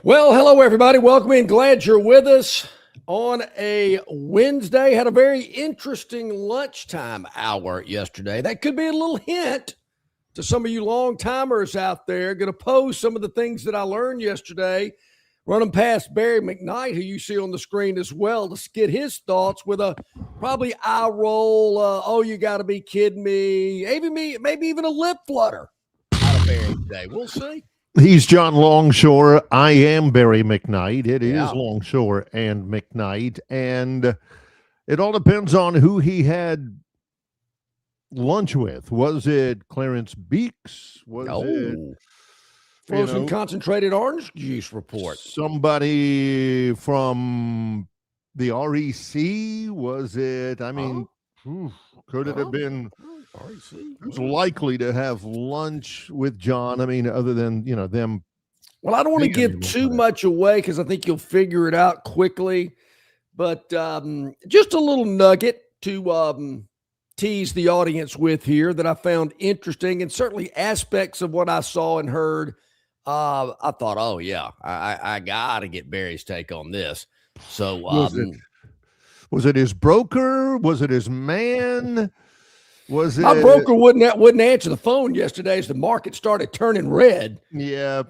Well, hello, everybody. Welcome in. Glad you're with us on a Wednesday. Had a very interesting lunchtime hour yesterday. That could be a little hint to some of you long timers out there. Going to pose some of the things that I learned yesterday. Running past Barry McKnight, who you see on the screen as well, to get his thoughts with a probably eye roll. Oh, you got to be kidding me. Maybe even a lip flutter out of Barry today. We'll see. He's John Longshore. I am Barry McKnight. It is Longshore and McKnight. And it all depends on who he had lunch with. Was it Clarence Beeks? Was it frozen concentrated orange juice report? Somebody from the REC? Was it? I mean, could it have been? Who's likely to have lunch with John? I mean, other than, them. Well, I don't want to give too much away because I think you'll figure it out quickly. But just a little nugget to tease the audience with here that I found interesting, and certainly aspects of what I saw and heard. I thought, I got to get Barry's take on this. So was it his broker? Was it his man? Was it? My broker wouldn't answer the phone yesterday as the market started turning red. Yeah.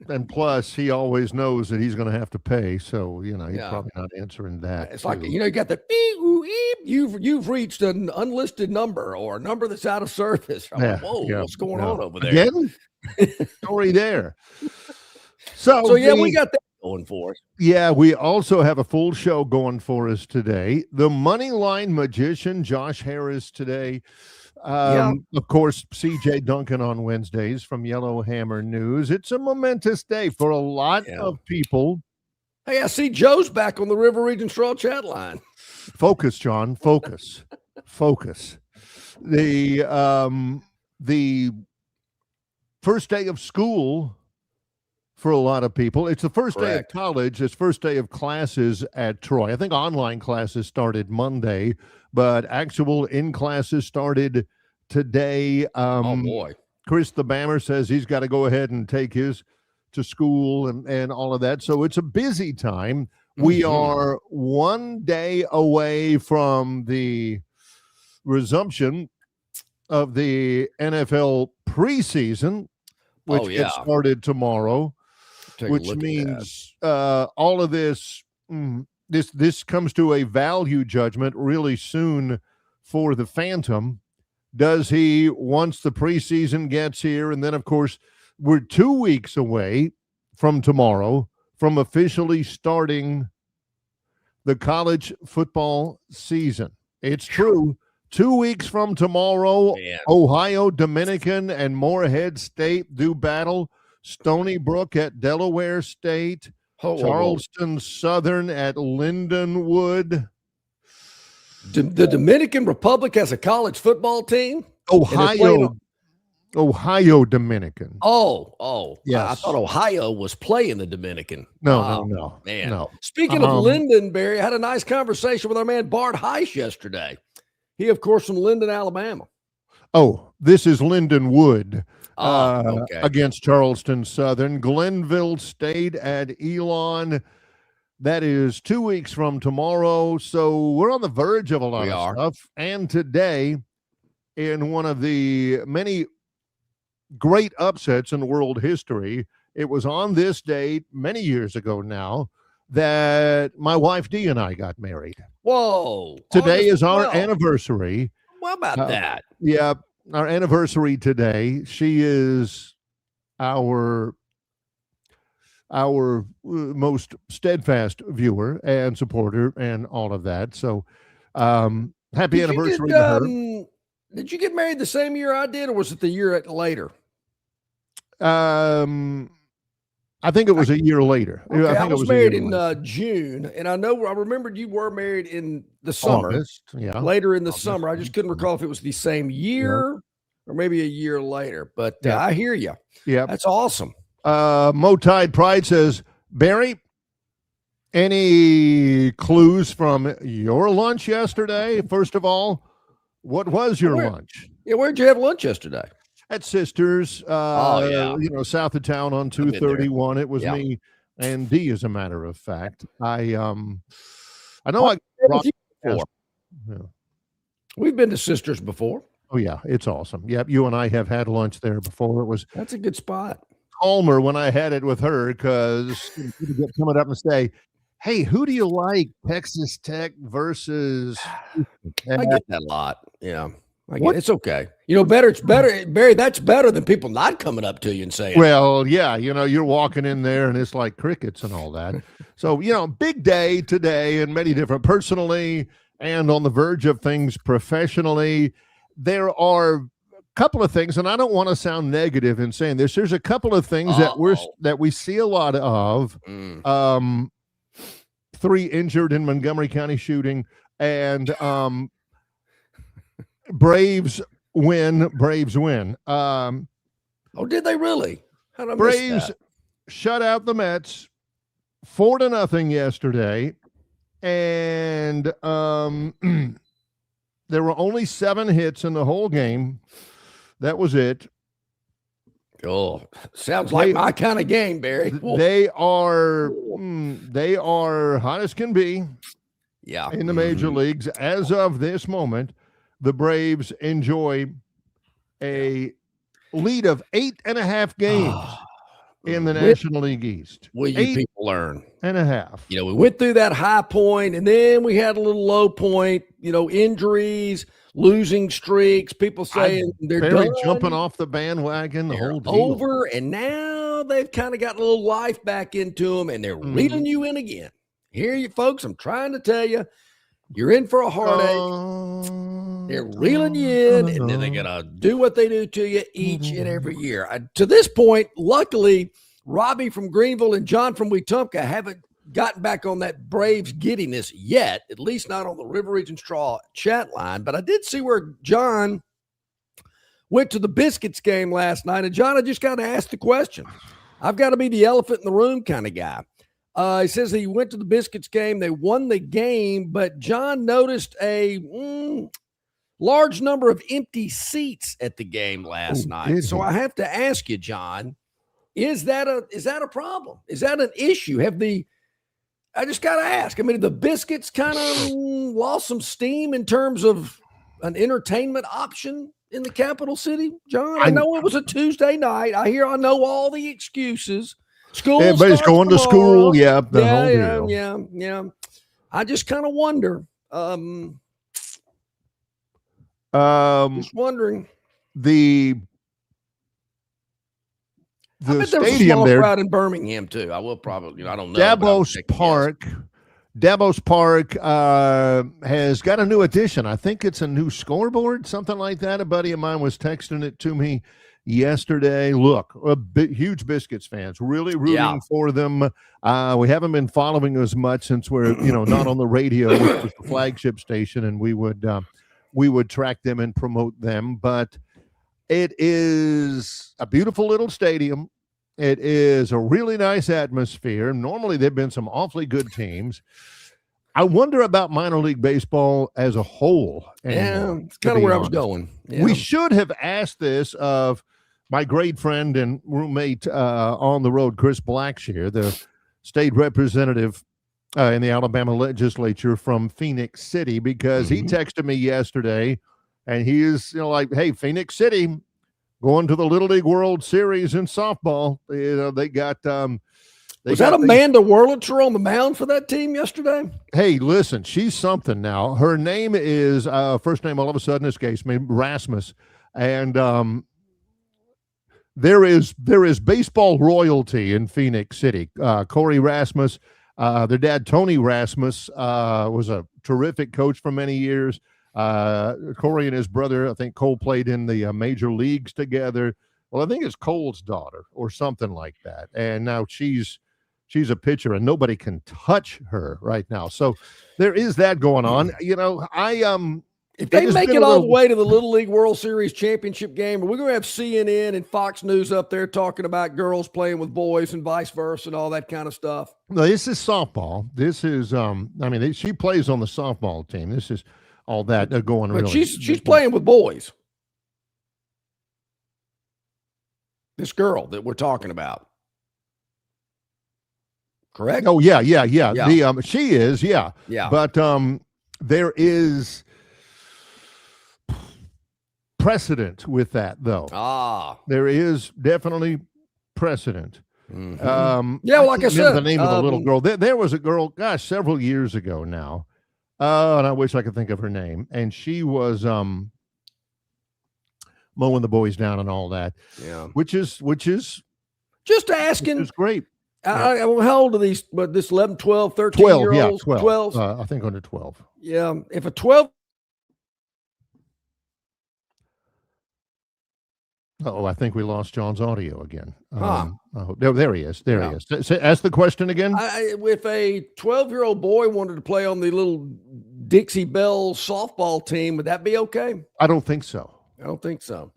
And plus, he always knows that he's going to have to pay. So, he's probably not answering that. It's like, you got the beep, you've reached an unlisted number or a number that's out of service. I'm like, whoa, what's going on over there? Again? Story there. So we got that going for us. Yeah, we also have a full show going for us today. The Moneyline Magician, Josh Harris today. Of course, CJ Duncan on Wednesdays from Yellowhammer News. It's a momentous day for a lot of people. Hey, I see Joe's back on the River Region Straw chat line. Focus, John. Focus. The first day of school for a lot of people. It's the first day of college. It's first day of classes at Troy. I think online classes started Monday, but actual in classes started today. Oh boy. Chris the Bammer says he's got to go ahead and take his to school and all of that. So it's a busy time. We are one day away from the resumption of the NFL preseason, which gets started tomorrow. Which means all of this comes to a value judgment really soon for the Phantom. Does he, once the preseason gets here, and then, of course, we're 2 weeks away from tomorrow from officially starting the college football season. It's true. 2 weeks from tomorrow, Ohio Dominican and Morehead State do battle. Stony Brook at Delaware State, Charleston Southern at Lindenwood. The Dominican Republic has a college football team? Ohio Dominican. Yeah. I thought Ohio was playing the Dominican. No. Man. No. Speaking of Linden, Barry, I had a nice conversation with our man Bart Heiss yesterday. He, of course, from Linden, Alabama. Oh, this is Lindenwood. Against Charleston Southern. Glenville State at Elon. That is 2 weeks from tomorrow. So we're on the verge of a lot of stuff. And today, in one of the many great upsets in world history, it was on this date many years ago now that my wife Dee and I got married. Whoa. Today is our anniversary. What about that? Yeah. Our anniversary today. She is our most steadfast viewer and supporter and all of that. So happy anniversary to her. Did you get married the same year I did, or was it the year later? I think it was a year later. Okay, I was married in June, and I remembered you were married in the summer. August, later in the summer. I just couldn't recall if it was the same year or maybe a year later. But I hear you. Yeah, that's awesome. Motide Pride says, Barry, any clues from your lunch yesterday? First of all, what was your lunch? Yeah, where'd you have lunch yesterday? At Sisters, south of town on 231. It was me and D, as a matter of fact. I know I've been with you yeah. before. We've been to Sisters before. Oh yeah, it's awesome. Yep, you and I have had lunch there before. It was That's a good spot. calmer when I had it with her because people get coming up and say, "Hey, who do you like, Texas Tech versus?" I get that a lot. Yeah. It's okay. It's better, Barry. That's better than people not coming up to you and saying, well, yeah, you're walking in there and it's like crickets and all that. So, big day today and many different personally and on the verge of things professionally. There are a couple of things, and I don't want to sound negative in saying this. There's a couple of things that we see a lot of. 3 injured in Montgomery County shooting, and Braves win. Did they really? How did I miss Braves that? shut out the Mets 4-0 yesterday, and there were only 7 hits in the whole game. That was it. Oh, sounds like my kind of game, Barry. They are hot as can be. Yeah, in the major leagues as of this moment. The Braves enjoy a lead of 8.5 games in the National League East. Will you people learn? 8.5. We went through that high point, and then we had a little low point. Injuries, losing streaks. People saying they're done, jumping off the bandwagon. The whole deal over, and now they've kind of got a little life back into them, and they're reeling you in again. Here, you folks, I'm trying to tell you, you're in for a heartache. They're reeling you in, and then they're going to do what they do to you each and every year. To this point, luckily, Robbie from Greenville and John from Wetumpka haven't gotten back on that Braves giddiness yet, at least not on the River Region Straw chat line. But I did see where John went to the Biscuits game last night. And, John, I just got to ask the question. I've got to be the elephant in the room kind of guy. He says he went to the Biscuits game. They won the game, but John noticed a large number of empty seats at the game last night. So I have to ask you, John, is that a problem? Is that an issue? I just got to ask. I mean, the Biscuits kind of lost some steam in terms of an entertainment option in the capital city, John? I know it was a Tuesday night. I know all the excuses. Everybody's going to school. Yeah. Yeah. I just kind of wonder. Just wondering. The I bet there was a small crowd in Birmingham too. I will probably, I don't know. Davos Park has got a new addition. I think it's a new scoreboard, something like that. A buddy of mine was texting it to me yesterday. Look, huge Biscuits fans, really rooting for them. We haven't been following as much since we're not on the radio, which is the flagship station, and we would track them and promote them. But it is a beautiful little stadium. It is a really nice atmosphere. Normally, there've been some awfully good teams. I wonder about minor league baseball as a whole. Yeah, it's kind of where I was going. Yeah. We should have asked this of my great friend and roommate on the road, Chris Blackshear, the state representative in the Alabama legislature from Phoenix City, because he texted me yesterday, and he is like, "Hey, Phoenix City going to the Little League World Series in softball." They got. Was that Amanda Wurlitzer on the mound for that team yesterday? Hey, listen, she's something now. Her name is first name all of a sudden escapes me, Rasmus, and there is baseball royalty in Phoenix City. Corey Rasmus, their dad Tony Rasmus was a terrific coach for many years. Corey and his brother, I think Cole, played in the major leagues together. Well, I think it's Cole's daughter or something like that, and now she's a pitcher, and nobody can touch her right now. So there is that going on. If they make it all the way to the Little League World Series championship game, we're going to have CNN and Fox News up there talking about girls playing with boys and vice versa and all that kind of stuff. No, this is softball. This is, she plays on the softball team. This is all that going on. But she's playing with boys. This girl that we're talking about. correct? Oh, yeah. Yeah. She is, yeah. Yeah. But there is precedent with that, though. There is definitely precedent. Mhm. Yeah, like I can't remember said, the name of the little girl. There was a girl, gosh, several years ago now, and I wish I could think of her name. And she was mowing the boys down and all that. Yeah. Which is Just asking. is great. How old are these? But this 11, 12, 13 12, year yeah, olds? 12. 12? I think under 12. Yeah. If a 12. Oh, I think we lost John's audio again. Huh. There he is. There he is. Ask the question again. If a 12-year-old boy wanted to play on the little Dixie Belle softball team, would that be okay? I don't think so. I don't think so.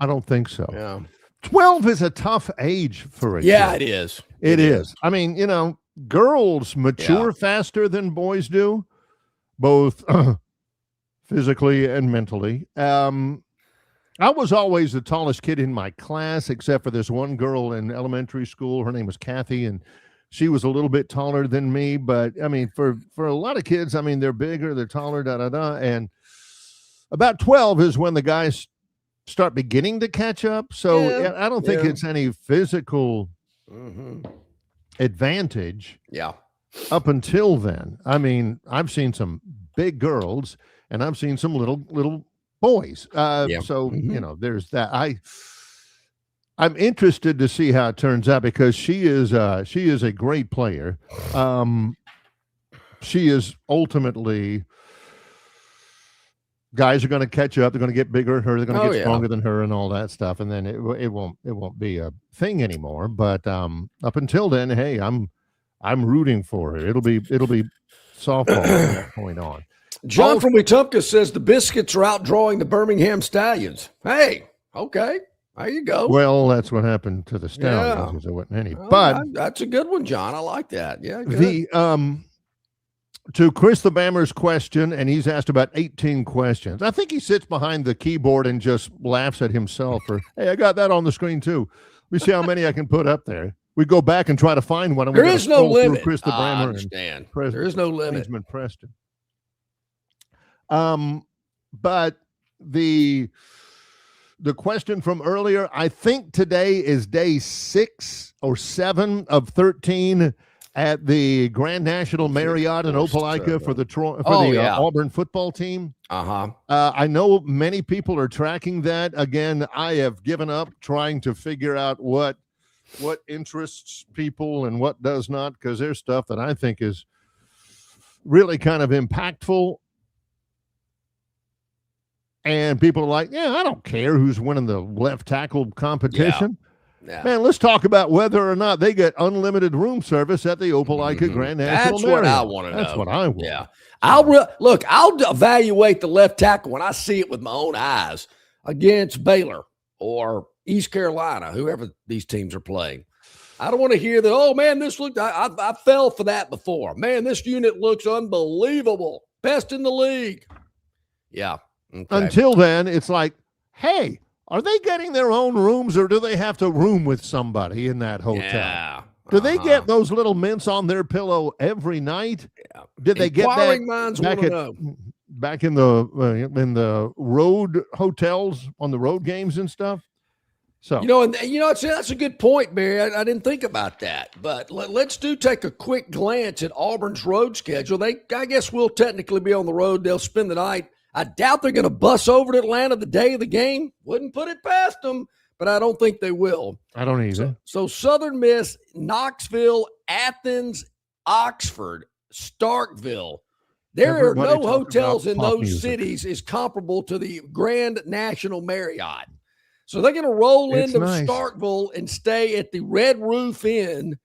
Yeah. 12 is a tough age for a Yeah, kid. it is. It is. I mean, girls mature faster than boys do, both physically and mentally. I was always the tallest kid in my class, except for this one girl in elementary school. Her name was Kathy, and she was a little bit taller than me. But I mean, for a lot of kids, I mean, they're bigger, they're taller, And about 12 is when the guys start beginning to catch up. So I don't think it's any physical advantage. Yeah. Up until then, I mean, I've seen some big girls, and I've seen some little boys. So there's that. I'm interested to see how it turns out, because she is a great player. She is ultimately, guys are going to catch up. They're going to get bigger than her. They're going to get stronger than her and all that stuff. And then it won't be a thing anymore. But up until then, hey, I'm rooting for her. It'll be softball from that point on. John from Wetumpka says the Biscuits are outdrawing the Birmingham Stallions. Hey, okay, there you go. Well, that's what happened to the Stallions. There wasn't any, but that's a good one, John. I like that. Yeah, good. To Chris the Bammer's question, and he's asked about 18 questions. I think he sits behind the keyboard and just laughs at himself. Or, hey, I got that on the screen too. Let me see how many I can put up there. We go back and try to find one. And there is no limit. Chris the Bammer, I understand. There is no limit. Preston. But the question from earlier, I think today is day 6 or 7 of 13 at the Grand National Marriott in Opelika for the Auburn football team. I know many people are tracking that. Again, I have given up trying to figure out what interests people and what does not, because there's stuff that I think is really kind of impactful. And people are like, I don't care who's winning the left tackle competition. Yeah. Man, let's talk about whether or not they get unlimited room service at the Opelika Grand National Marriott. That's what I want to know. That's what I want. Yeah. I'll evaluate the left tackle when I see it with my own eyes against Baylor or East Carolina, whoever these teams are playing. I don't want to hear that, oh, man, this looked – I fell for that before. Man, this unit looks unbelievable. Best in the league. Yeah. Okay. Until then, it's like, hey, are they getting their own rooms, or do they have to room with somebody in that hotel? Yeah. Do they get those little mints on their pillow every night? Yeah. Did they get that minds back in the road hotels on the road games and stuff? So that's a good point, Barry. I didn't think about that, but let's take a quick glance at Auburn's road schedule. I guess will technically be on the road. They'll spend the night. I doubt they're going to bus over to Atlanta the day of the game. Wouldn't put it past them, but I don't think they will. I don't either. So Southern Miss, Knoxville, Athens, Oxford, Starkville. There are no hotels in those cities is comparable to the Grand National Marriott. So they're going to roll into Starkville and stay at the Red Roof Inn.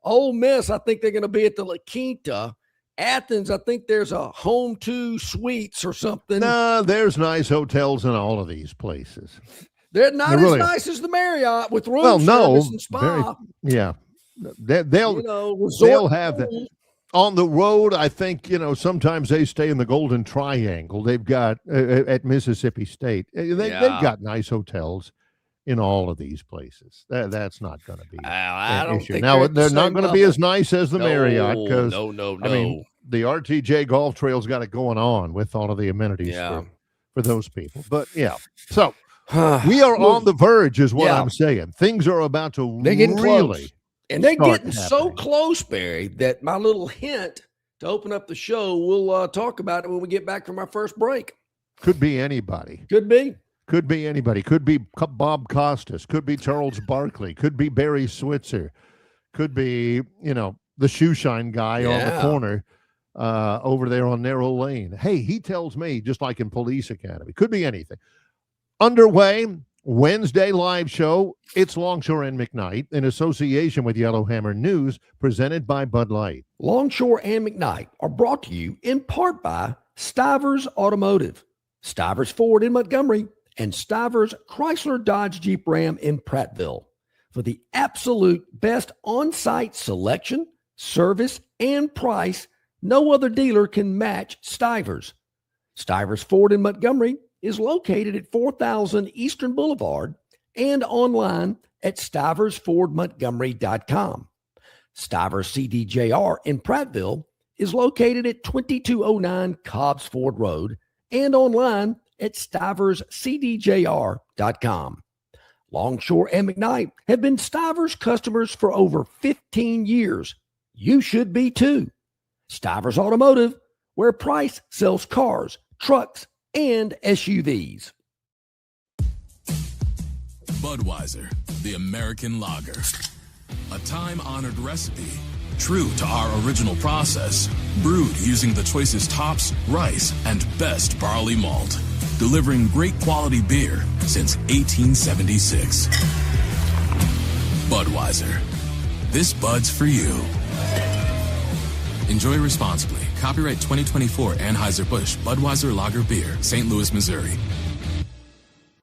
Ole Miss, I think they're going to be at the La Quinta. Athens, I think there's a Home 2 Suites or something. No, there's nice hotels in all of these places. They're not as nice as the Marriott with room service and spa. They'll have that. On the road, I think, sometimes they stay in the Golden Triangle. They've got at Mississippi State. They've got nice hotels. in all of these places. That's not going to be I an don't issue. think Now, they're not going to be as nice as the Marriott because, no. I mean, the RTJ Golf Trail's got it going on with all of the amenities for those people. But, yeah, so we are on the verge is what I'm saying. Things are about to getting really close. And they're getting happening. So close, Barry, that my little hint to open up the show, we'll talk about it when we get back from our first break. Could be anybody. Could be. Could be anybody. Could be Bob Costas. Could be Charles Barkley. Could be Barry Switzer. Could be, the shoe shine guy on the corner over there on Narrow Lane. Hey, he tells me, just like in Police Academy. Could be anything. Underway, Wednesday live show. It's Longshore and McKnight in association with Yellowhammer News, presented by Bud Light. Longshore and McKnight are brought to you in part by Stivers Automotive, Stivers Ford in Montgomery, and Stivers Chrysler Dodge Jeep Ram in Prattville. For the absolute best on-site selection, service, and price, no other dealer can match Stivers. Stivers Ford in Montgomery is located at 4000 Eastern Boulevard and online at stiversfordmontgomery.com. Stivers CDJR in Prattville is located at 2209 Cobbs Ford Road and online at stiverscdjr.com. Longshore and McKnight have been Stivers customers for over 15 years. You should be too. Stivers Automotive, where price sells cars, trucks, and SUVs. Budweiser, the American lager. A time-honored recipe, true to our original process, brewed using the choicest hops, rice, and best barley malt, delivering great quality beer since 1876. Budweiser. This Bud's for you. Enjoy responsibly. Copyright 2024 Anheuser-Busch Budweiser Lager Beer, St. Louis, Missouri.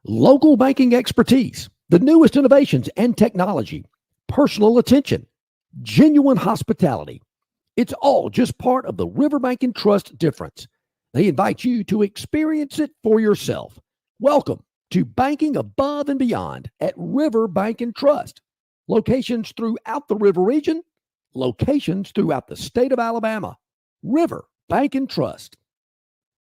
Local banking expertise, the newest innovations and technology, personal attention, genuine hospitality. It's all just part of the Riverbank and Trust difference. They invite you to experience it for yourself. Welcome to Banking Above and Beyond at Riverbank and Trust. Locations throughout the River region, locations throughout the state of Alabama. River Bank and Trust.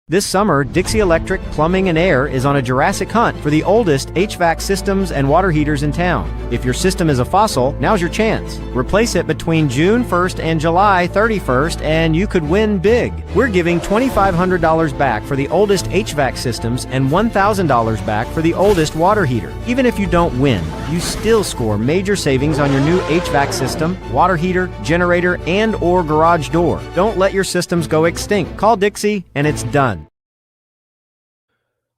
This summer, Dixie Electric Plumbing and Air is on a Jurassic hunt for the oldest HVAC systems and water heaters in town. If your system is a fossil, now's your chance. Replace it between June 1st and July 31st, and you could win big. We're giving $2,500 back for the oldest HVAC systems and $1,000 back for the oldest water heater. Even if you don't win, you still score major savings on your new HVAC system, water heater, generator, and or garage door. Don't let your systems go extinct. Call Dixie, and it's done.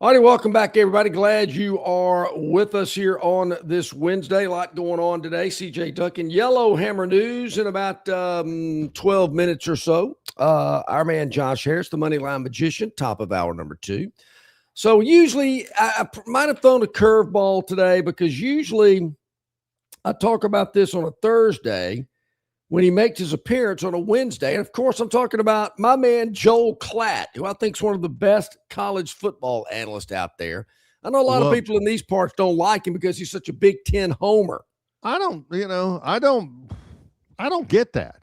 All right, welcome back, everybody. Glad you are with us here on this Wednesday. A lot going on today. CJ Duncan, Yellowhammer News in about 12 minutes or so. Our man Josh Harris, the Moneyline Magician, top of hour number 2. So usually I might have thrown a curveball today because usually I talk about this on a Thursday when he makes his appearance on a Wednesday. And, of course, I'm talking about my man Joel Klatt, who I think is one of the best college football analysts out there. I know a lot of people in these parts don't like him because he's such a Big Ten homer. I don't get that.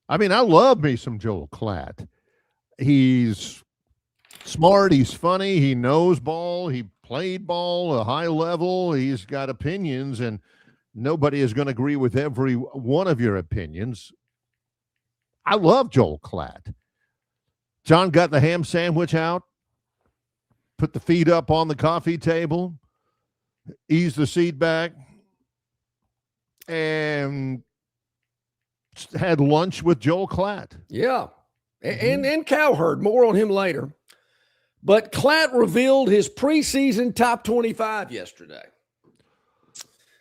I mean, I love me some Joel Klatt. He's smart. He's funny. He knows ball. He played ball at a high level. He's got opinions, and nobody is going to agree with every one of your opinions. I love Joel Klatt. John got the ham sandwich out, put the feet up on the coffee table, eased the seat back, and had lunch with Joel Klatt. Yeah, and Cowherd. More on him later. But Klatt revealed his preseason top 25 yesterday.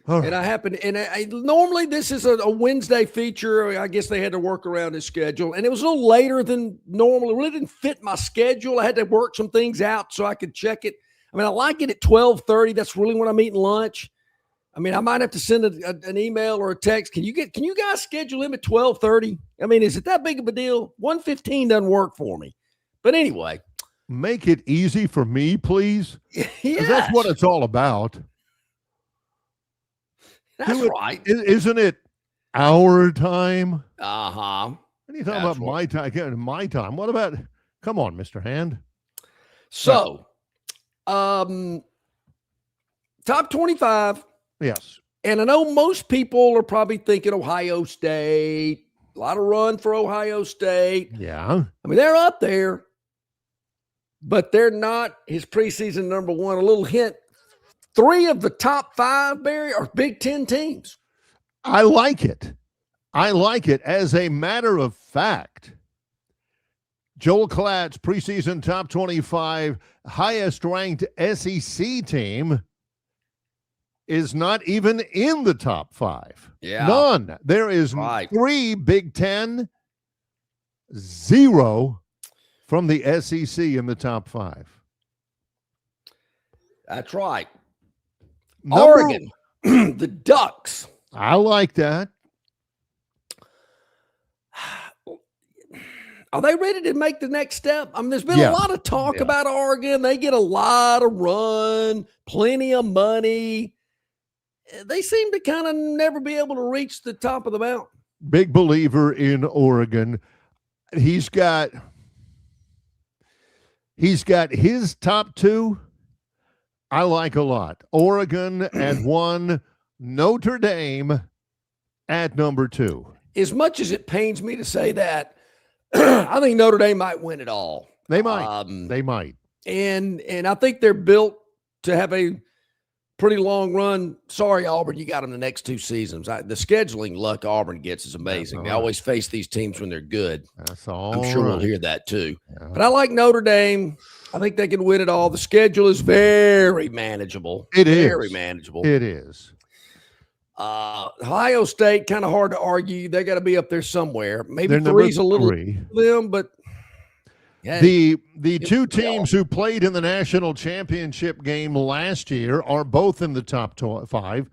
And normally this is a Wednesday feature. I guess they had to work around his schedule, and it was a little later than normal. It really didn't fit my schedule. I had to work some things out so I could check it. I mean, I like it at 12:30. That's really when I'm eating lunch. I mean, I might have to send an email or a text. Can you guys schedule him at 12:30? I mean, is it that big of a deal? 1:15 doesn't work for me. But anyway. Make it easy for me, please. Yeah. That's what it's all about. That's right. Isn't it our time? Uh-huh. What are you talking about my time? Again, my time. What about, come on, Mr. Hand. So, top 25. Yes. And I know most people are probably thinking Ohio State. A lot of run for Ohio State. Yeah. I mean, they're up there, but they're not his preseason number one. A little hint, 3 of the top 5, Barry, are Big Ten teams. I like it. I like it. As a matter of fact, Joel Klatt's preseason top 25 highest ranked SEC team is not even in the top 5. Yeah. None. There is 3 Big Ten, 0 from the SEC in the top 5. That's right. Oregon, the Ducks. I like that. Are they ready to make the next step? I mean, there's been a lot of talk about Oregon. They get a lot of run, plenty of money. They seem to kind of never be able to reach the top of the mountain. Big believer in Oregon. He's got his top 2 I like a lot. Oregon at 1, Notre Dame at number 2. As much as it pains me to say that, I think Notre Dame might win it all. They might. They might. And I think they're built to have a pretty long run. Sorry, Auburn, you got them the next 2 seasons. The scheduling luck Auburn gets is amazing. They always face these teams when they're good. That's all. I'm sure we'll hear that too. Yeah. But I like Notre Dame. I think they can win it all. The schedule is very manageable. Very manageable. It is. Ohio State, kind of hard to argue. They got to be up there somewhere. Maybe 3's a little them, but yeah. The 2 teams who played in the national championship game last year are both in the top 5.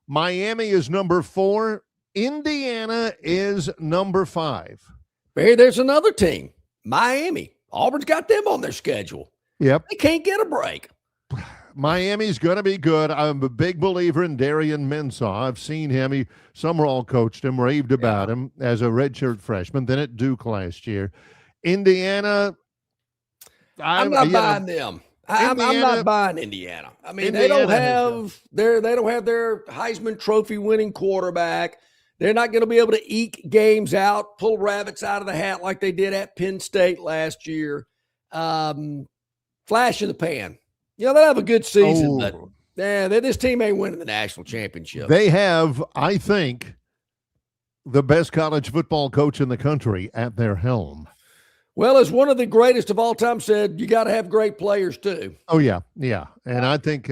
Miami is number 4. Indiana is number 5. Barry, there's another team, Miami. Auburn's got them on their schedule. Yep. They can't get a break. Miami's going to be good. I'm a big believer in Darian Mensah. I've seen him. Summerall coached him, raved about him as a redshirt freshman, then at Duke last year. Indiana, I'm not buying them. I'm not buying Indiana. I mean, they don't have their Heisman Trophy winning quarterback. They're not going to be able to eke games out, pull rabbits out of the hat like they did at Penn State last year. Flash in the pan. You know, they'll have a good season, but this team ain't winning the national championship. They have, I think, the best college football coach in the country at their helm. Well, as one of the greatest of all time said, you got to have great players too. Oh, yeah. Yeah. And I think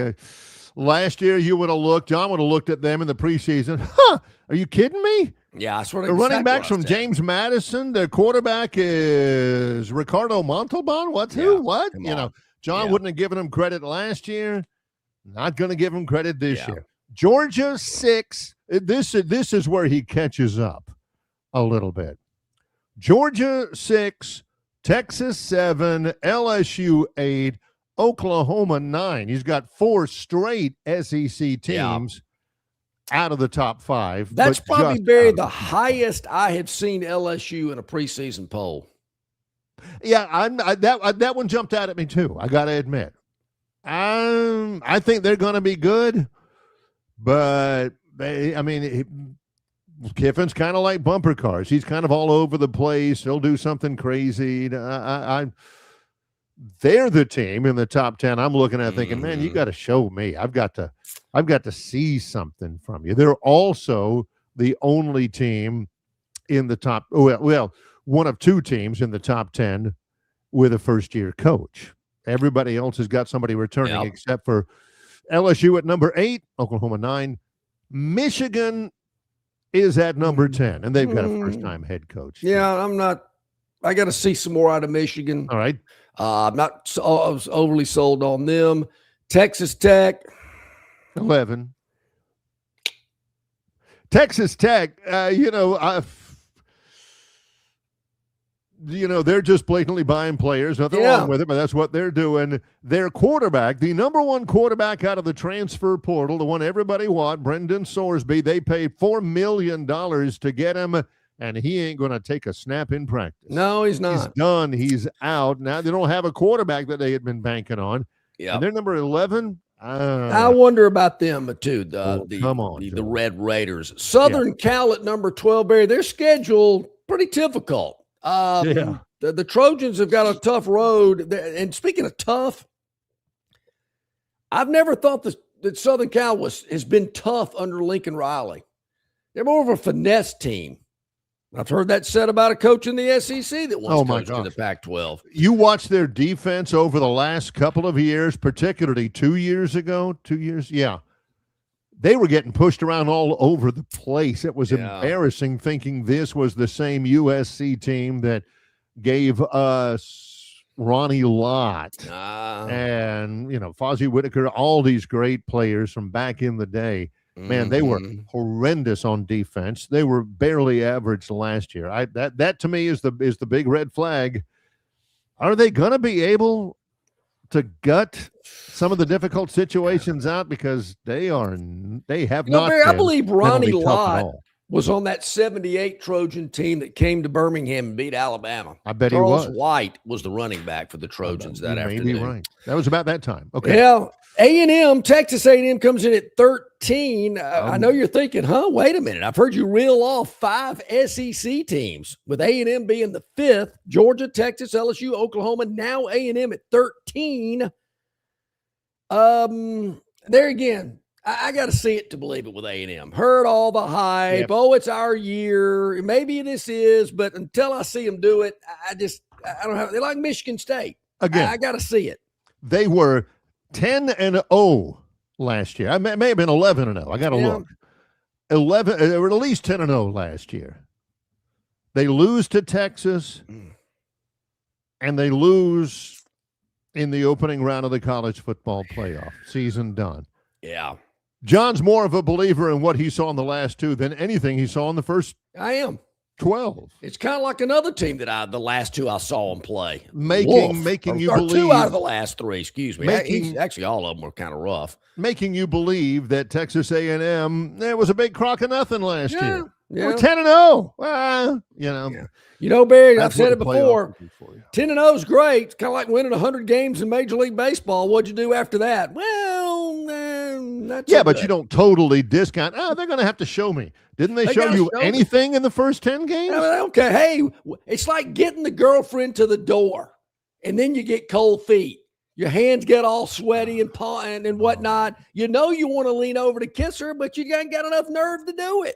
last year John would have looked at them in the preseason. Huh? Are you kidding me? Yeah, I sort of. The running backs from James Madison. Their quarterback is Ricardo Montalban. What? You know, John wouldn't have given him credit last year. Not going to give him credit this year. Georgia 6. This is where he catches up a little bit. Georgia 6, Texas 7, LSU 8, Oklahoma 9. He's got 4 straight SEC teams out of the top 5. That's probably, Barry, the highest I have seen LSU in a preseason poll. Yeah, that one jumped out at me too. I got to admit, I think they're going to be good, but Kiffin's kind of like bumper cars. He's kind of all over the place. He'll do something crazy. They're the team in the top 10. I'm looking at thinking, man, you got to show me. I've got to see something from you. They're also the only team in the top. Well, one of 2 teams in the top 10 with a first-year coach. Everybody else has got somebody returning except for LSU at number 8, Oklahoma 9. Michigan is at number 10, and they've got a first-time head coach. Yeah, I got to see some more out of Michigan. All right. I'm not overly sold on them. Texas Tech. 11. Texas Tech, they're just blatantly buying players. Nothing wrong with it, but that's what they're doing. Their quarterback, the number one quarterback out of the transfer portal, the one everybody want, Brendan Sorsby, they paid $4 million to get him, and he ain't going to take a snap in practice. No, he's not. He's done. He's out. Now they don't have a quarterback that they had been banking on. Yeah, they're number 11. I wonder about them too. The Red Raiders, Southern Cal at number 12. Barry, their schedule pretty difficult. The Trojans have got a tough road. And speaking of tough, I've never thought that Southern Cal has been tough under Lincoln Riley. They're more of a finesse team. I've heard that said about a coach in the SEC that once coached in the Pac-12. You watch their defense over the last couple of years, particularly 2 years ago. 2 years, yeah. They were getting pushed around all over the place. It was embarrassing thinking this was the same USC team that gave us Ronnie Lott and, Fozzie Whitaker, all these great players from back in the day. Man, they were horrendous on defense. They were barely average last year. That to me is the big red flag. Are they going to be able to gut some of the difficult situations out, because they have not. Barry, I believe Ronnie Lott was on that 78 Trojan team that came to Birmingham and beat Alabama. I bet Charles he was. White was the running back for the Trojans that afternoon. Maybe right. That was about that time. Okay. Yeah. A&M, Texas A&M comes in at 13. I know you're thinking, wait a minute. I've heard you reel off 5 SEC teams, with A&M being the 5th, Georgia, Texas, LSU, Oklahoma, now A&M at 13. There again, I got to see it to believe it with A&M. Heard all the hype. Yep. Oh, it's our year. Maybe this is, but until I see them do it, I don't have. They're like Michigan State. Again, I got to see it. They were 10-0 last year. I may have been 11-0. I got to look. 11. They were at least 10-0 last year. They lose to Texas, and they lose in the opening round of the college football playoff. Season done. Yeah. John's more of a believer in what he saw in the last 2 than anything he saw in the first. I am. 12. It's kind of like another team that the last 2 I saw him play. Making you believe. 2 out of the last 3, excuse me. Actually, all of them were kind of rough. Making you believe that Texas A&M, there was a big crock of nothing last year. Yeah. We're 10-0. Well, Barry, I've said it before. 10-0 is great. It's kind of like winning 100 games in Major League Baseball. What'd you do after that? Well, that's but you don't totally discount. They're going to have to show me. Didn't they show you anything in the first 10 games? Okay. Hey, it's like getting the girlfriend to the door, and then you get cold feet. Your hands get all sweaty and whatnot. You want to lean over to kiss her, but you ain't got enough nerve to do it.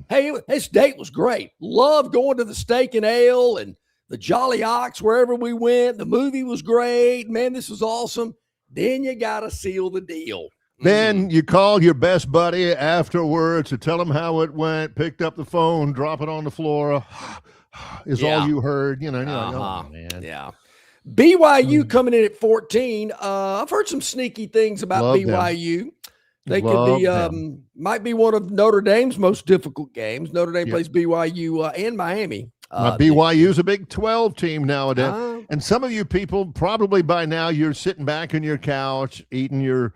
Hey, this date was great. Loved going to the Steak and Ale and the Jolly Ox wherever we went. The movie was great. Man, this was awesome. Then you got to seal the deal. Then you call your best buddy afterwards to tell him how it went, picked up the phone, drop it on the floor, is all you heard. You're like, oh, man. Yeah. BYU coming in at 14. I've heard some sneaky things about BYU. Them. They could be might be one of Notre Dame's most difficult games. Notre Dame plays BYU and Miami. BYU's a Big 12 team nowadays. And some of you people, probably by now, you're sitting back on your couch, eating your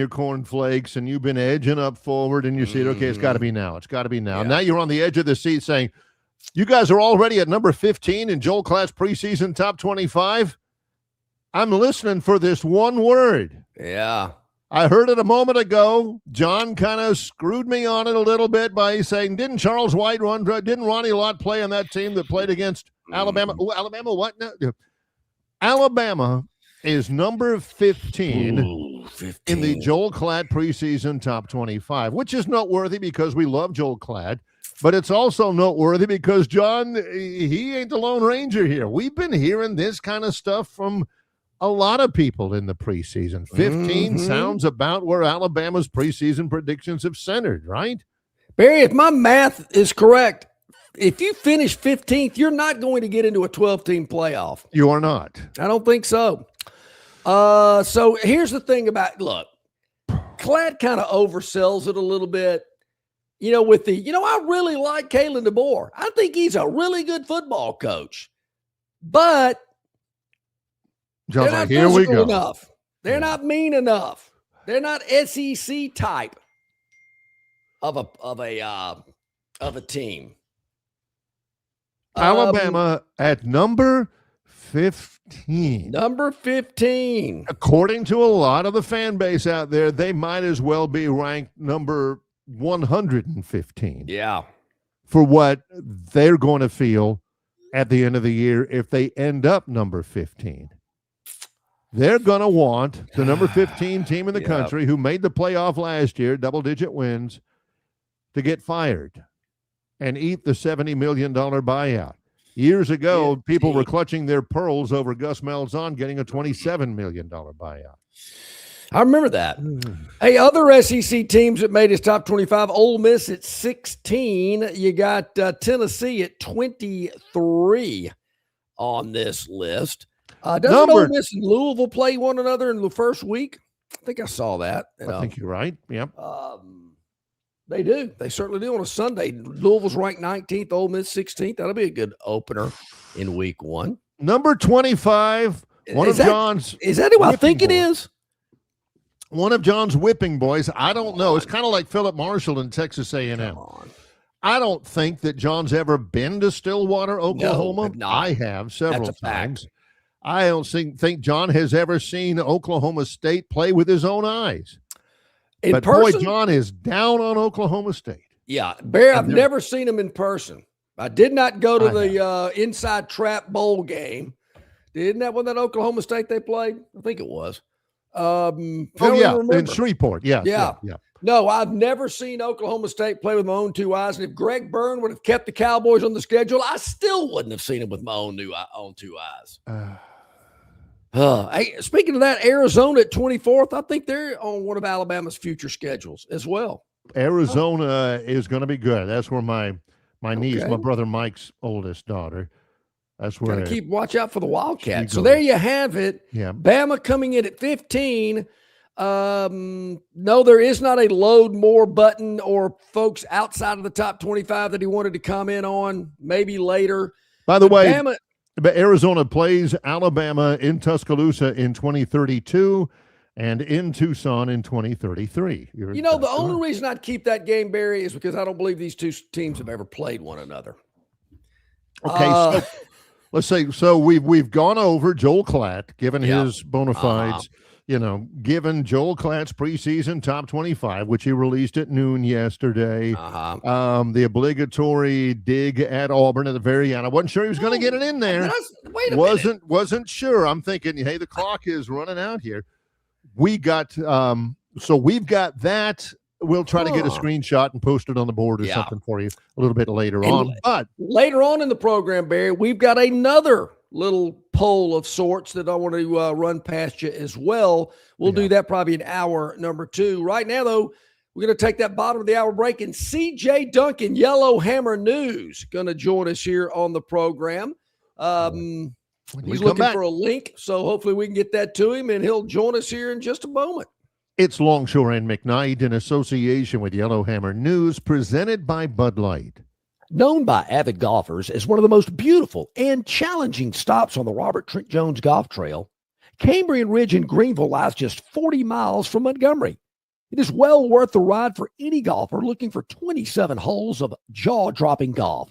cornflakes, and you've been edging up forward, and you see, okay, it's got to be now. It's got to be now. Yeah. Now you're on the edge of the seat saying, you guys are already at number 15 in Joel Klatt's preseason top 25. I'm listening for this one word. Yeah. I heard it a moment ago. John kind of screwed me on it a little bit by saying, didn't Charles White didn't Ronnie Lott play on that team that played against Alabama? Oh, Alabama, what? No. Alabama is number 15, 15 in the Joel Klatt preseason top 25, which is noteworthy because we love Joel Klatt, but it's also noteworthy because, John, he ain't the Lone Ranger here. We've been hearing this kind of stuff from a lot of people in the preseason. 15 sounds about where Alabama's preseason predictions have centered, right? Barry, if my math is correct, if you finish 15th, you're not going to get into a 12-team playoff. You are not. I don't think so. So here's the thing about, look, Klatt kind of oversells it a little bit. I really like Kalen DeBoer. I think he's a really good football coach, but John's they're not like, here we physical go. enough. They're not mean enough. They're not SEC type of a team. Alabama at number 15. Number 15. According to a lot of the fan base out there, they might as well be ranked number 115. Yeah. For what they're going to feel at the end of the year if they end up number 15. They're going to want the number 15 team in the country who made the playoff last year, double-digit wins, to get fired and eat the $70 million buyout. Years ago, people were clutching their pearls over Gus Malzahn getting a $27 million buyout. I remember that. Hey, other SEC teams that made his top 25, Ole Miss at 16. You got Tennessee at 23 on this list. Doesn't Ole Miss and Louisville play one another in the first week? I think I saw that. I think you're right. Yep. They do. They certainly do on a Sunday. Louisville's ranked 19th, Ole Miss 16th. That'll be a good opener in week one. Number 25, is that who I think it is? One of John's whipping boys. I don't know. It's kind of like Philip Marshall in Texas A&M. I don't think that John's ever been to Stillwater, Oklahoma. No, I have several times. I don't think John has ever seen Oklahoma State play with his own eyes. But boy, John is down on Oklahoma State. Yeah, Bear, I've never seen him in person. I did not go to the Inside Trap Bowl game. Isn't that when that Oklahoma State they played? I think it was. In Shreveport. Yeah. No, I've never seen Oklahoma State play with my own two eyes. And if Greg Byrne would have kept the Cowboys on the schedule, I still wouldn't have seen him with my own two eyes. Hey, speaking of that, Arizona at 24th, I think they're on one of Alabama's future schedules as well. Arizona is going to be good. That's where my niece, my brother Mike's oldest daughter, that's where. Gotta watch out for the Wildcats. So there you have it. Yeah. Bama coming in at 15. No, there is not a load more button or folks outside of the top 25 that he wanted to comment on. Maybe later. By the way, Arizona plays Alabama in Tuscaloosa in 2032 and in Tucson in 2033. The only reason I'd keep that game, Barry, is because I don't believe these two teams have ever played one another. Okay, so let's say we've gone over Joel Klatt, given his bona fides. Given Joel Klatt's preseason top 25, which he released at noon yesterday, the obligatory dig at Auburn at the very end. I wasn't sure he was going to get it in there. Wait a minute. Wasn't sure. I'm thinking, hey, the clock is running out here. We got we've got that. We'll try to get a screenshot and post it on the board or something for you a little bit later on. But later on in the program, Barry, we've got another little poll of sorts that I want to run past you as well. We'll do that probably in hour number 2. Right now, though, we're going to take that bottom of the hour break, and CJ Duncan, Yellowhammer News, going to join us here on the program. He's looking for a link, so hopefully we can get that to him, and he'll join us here in just a moment. It's Longshore and McKnight in association with Yellowhammer News, presented by Bud Light. Known by avid golfers as one of the most beautiful and challenging stops on the Robert Trent Jones Golf Trail, Cambrian Ridge in Greenville lies just 40 miles from Montgomery. It is well worth the ride for any golfer looking for 27 holes of jaw-dropping golf.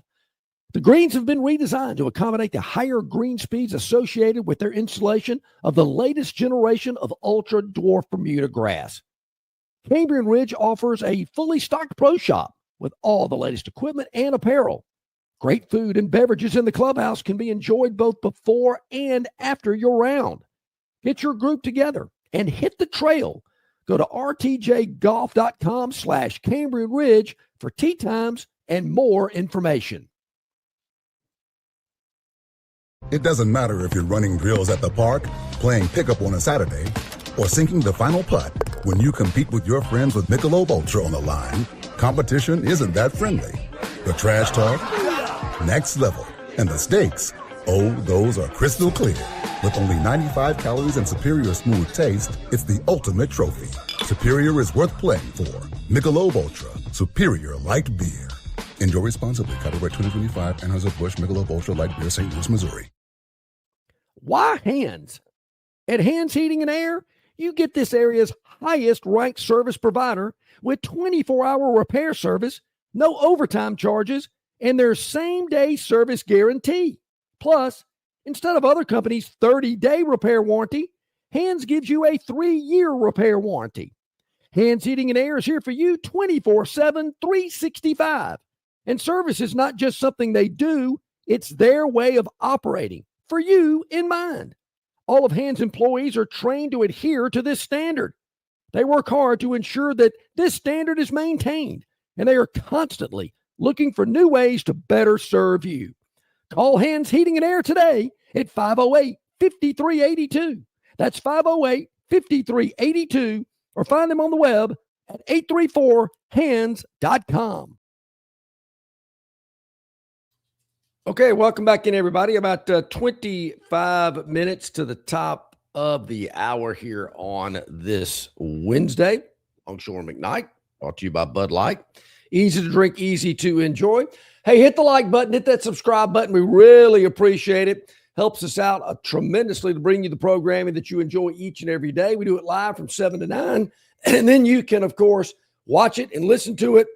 The greens have been redesigned to accommodate the higher green speeds associated with their installation of the latest generation of ultra-dwarf Bermuda grass. Cambrian Ridge offers a fully stocked pro shop with all the latest equipment and apparel. Great food and beverages in the clubhouse can be enjoyed both before and after your round. Get your group together and hit the trail. Go to rtjgolf.com/Cambrian Ridge for tee times and more information. It doesn't matter if you're running drills at the park, playing pickup on a Saturday, or sinking the final putt. When you compete with your friends with Michelob Ultra on the line, competition isn't that friendly. The trash talk, next level. And the stakes, those are crystal clear. With only 95 calories and superior smooth taste, it's the ultimate trophy. Superior is worth playing for. Michelob Ultra, superior light beer. Enjoy responsibly. Copyright 2025, Anheuser-Busch Michelob Ultra Light Beer, St. Louis, Missouri. Why Hands? At Hands Heating and Air, you get this area's highest ranked service provider with 24-hour repair service, no overtime charges, and their same-day service guarantee. Plus, instead of other companies' 30-day repair warranty, Hands gives you a 3-year repair warranty. Hands Heating and Air is here for you 24/7, 365. And service is not just something they do, it's their way of operating, for you in mind. All of Hands employees are trained to adhere to this standard. They work hard to ensure that this standard is maintained, and they are constantly looking for new ways to better serve you. Call Hands Heating and Air today at 508-5382. That's 508-5382, or find them on the web at 834hands.com. Okay, welcome back in, everybody. About 25 minutes to the top of the hour here on this Wednesday. Longshore McKnight, brought to you by Bud Light. Easy to drink, easy to enjoy. Hey, hit the like button, hit that subscribe button. We really appreciate it. Helps us out tremendously to bring you the programming that you enjoy each and every day. We do it live from 7 to 9. And then you can, of course, watch it and listen to it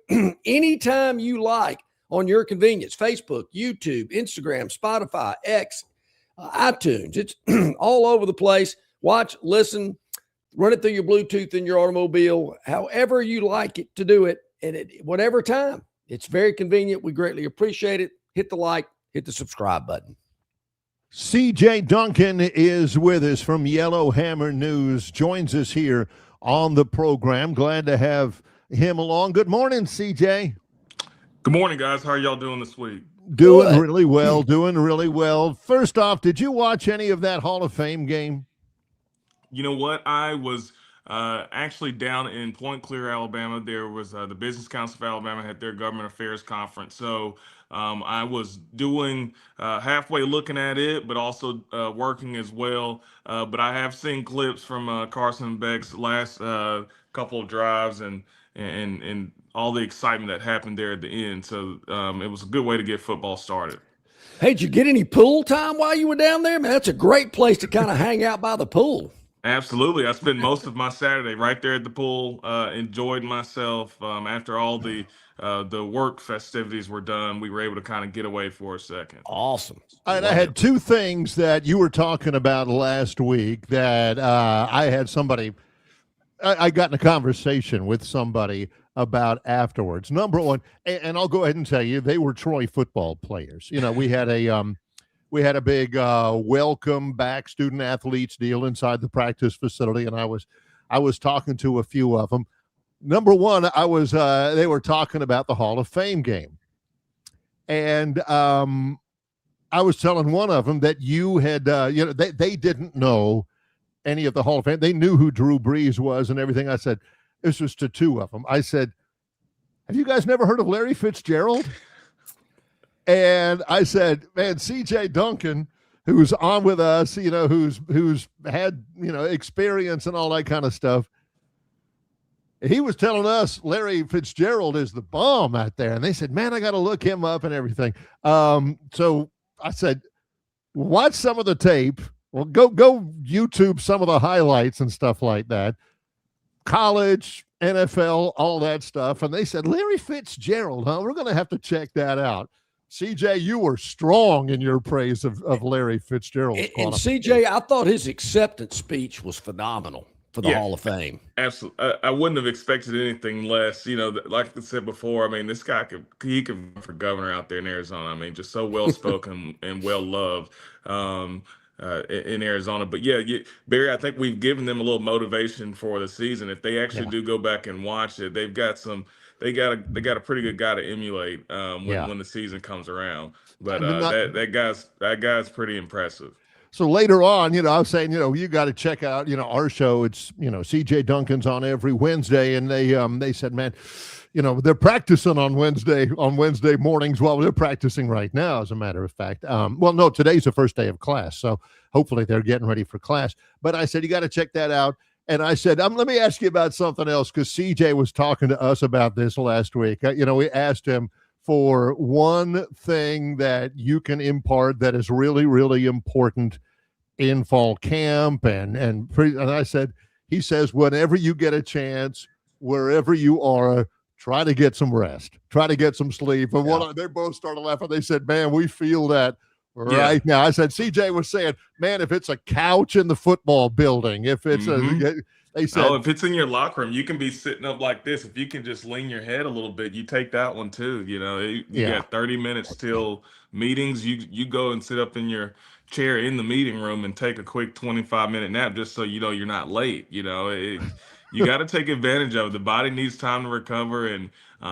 anytime you like on your convenience. Facebook, YouTube, Instagram, Spotify, X, iTunes. It's all over the place. Watch, listen, run it through your Bluetooth in your automobile, however you like it to do it, and whatever time. It's very convenient. We greatly appreciate it. Hit the like, hit the subscribe button. CJ Duncan is with us from Yellowhammer News, joins us here on the program. Glad to have him along. Good morning, CJ. Good morning, guys. How are y'all doing this week? Doing really well. First off, did you watch any of that Hall of Fame game? You know what? I was actually down in Point Clear, Alabama. There was the Business Council of Alabama had their government affairs conference. So I was doing halfway looking at it, but also working as well. But I have seen clips from Carson Beck's last couple of drives and all the excitement that happened there at the end. So it was a good way to get football started. Hey, did you get any pool time while you were down there? Man, that's a great place to kind of hang out by the pool. Absolutely. I spent most of my Saturday right there at the pool, enjoyed myself. After all the work festivities were done, we were able to kind of get away for a second. Awesome. All right, I had two things that you were talking about last week that I had somebody, I got in a conversation with somebody about afterwards. Number one, and I'll go ahead and tell you, they were Troy football players. You know, we had a big welcome back student athletes deal inside the practice facility, and I was talking to a few of them. Number one, they were talking about the Hall of Fame game, and I was telling one of them that you had they didn't know any of the Hall of Fame. They knew who Drew Brees was and everything. I said, this was to two of them. I said, have you guys never heard of Larry Fitzgerald? And I said, man, CJ Duncan, who's on with us, you know, who's had, you know, experience and all that kind of stuff. He was telling us Larry Fitzgerald is the bomb out there. And they said, man, I got to look him up and everything. So I said, watch some of the tape. Well, go YouTube some of the highlights and stuff like that. College, NFL, all that stuff. And they said, Larry Fitzgerald, huh? We're going to have to check that out. CJ, you were strong in your praise of Larry Fitzgerald. And CJ, I thought his acceptance speech was phenomenal for the Hall of Fame. Absolutely. I wouldn't have expected anything less. You know, like I said before, I mean, this guy could run for governor out there in Arizona. I mean, just so well-spoken and well-loved in Arizona. But yeah, Barry, I think we've given them a little motivation for the season. If they actually do go back and watch it, they've got they got a pretty good guy to emulate when the season comes around. But that guy's pretty impressive. So later on, you know, I was saying, you know, you got to check out, you know, our show. It's, you know, CJ Duncan's on every Wednesday, and they said, man, you know, they're practicing on Wednesday mornings. Well, they're practicing right now, as a matter of fact. Well, no, today's the first day of class, so hopefully they're getting ready for class. But I said, you got to check that out. And I said, let me ask you about something else, because CJ was talking to us about this last week. We asked him for one thing that you can impart that is really, really important in fall camp. And I said, he says, whenever you get a chance, wherever you are, try to get some rest, try to get some sleep. And they both started laughing. They said, man, we feel that right now. I said, CJ was saying, man, if it's a couch in the football building, if it's they said, if it's in your locker room, you can be sitting up like this. If you can just lean your head a little bit, you take that one too. You got 30 minutes till meetings. You go and sit up in your chair in the meeting room and take a quick 25-minute nap, just so you're not late. You got to take advantage of it. The body needs time to recover, and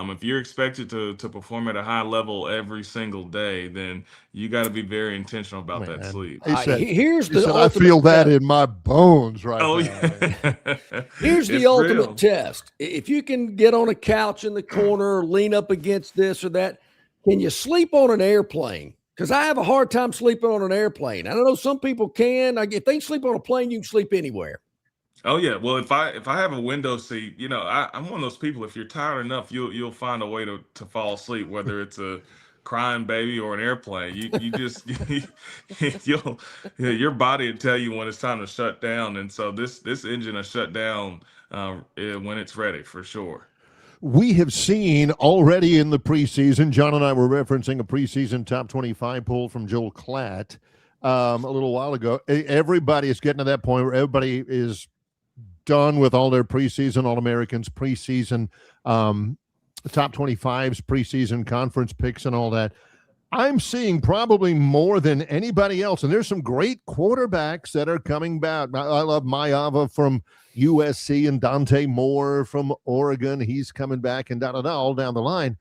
if you're expected to perform at a high level every single day, then you got to be very intentional about that sleep. Here's the ultimate I feel that in my bones right now. Yeah. Here's the ultimate test. If you can get on a couch in the corner, lean up against this or that, can you sleep on an airplane? Because I have a hard time sleeping on an airplane. I don't know, some people can. If they sleep on a plane, you can sleep anywhere. Oh yeah. Well, if I have a window seat, I'm one of those people. If you're tired enough, you'll find a way to fall asleep, whether it's a crying baby or an airplane. You just your body will tell you when it's time to shut down. And so this engine will shut down when it's ready, for sure. We have seen already in the preseason, John and I were referencing a preseason top 25 poll from Joel Klatt a little while ago. Everybody is getting to that point where everybody is done with all their preseason All-Americans, preseason top 25s, preseason conference picks and all that. I'm seeing probably more than anybody else, and there's some great quarterbacks that are coming back. I love Mayava from USC and Dante Moore from Oregon. He's coming back, and all down the line.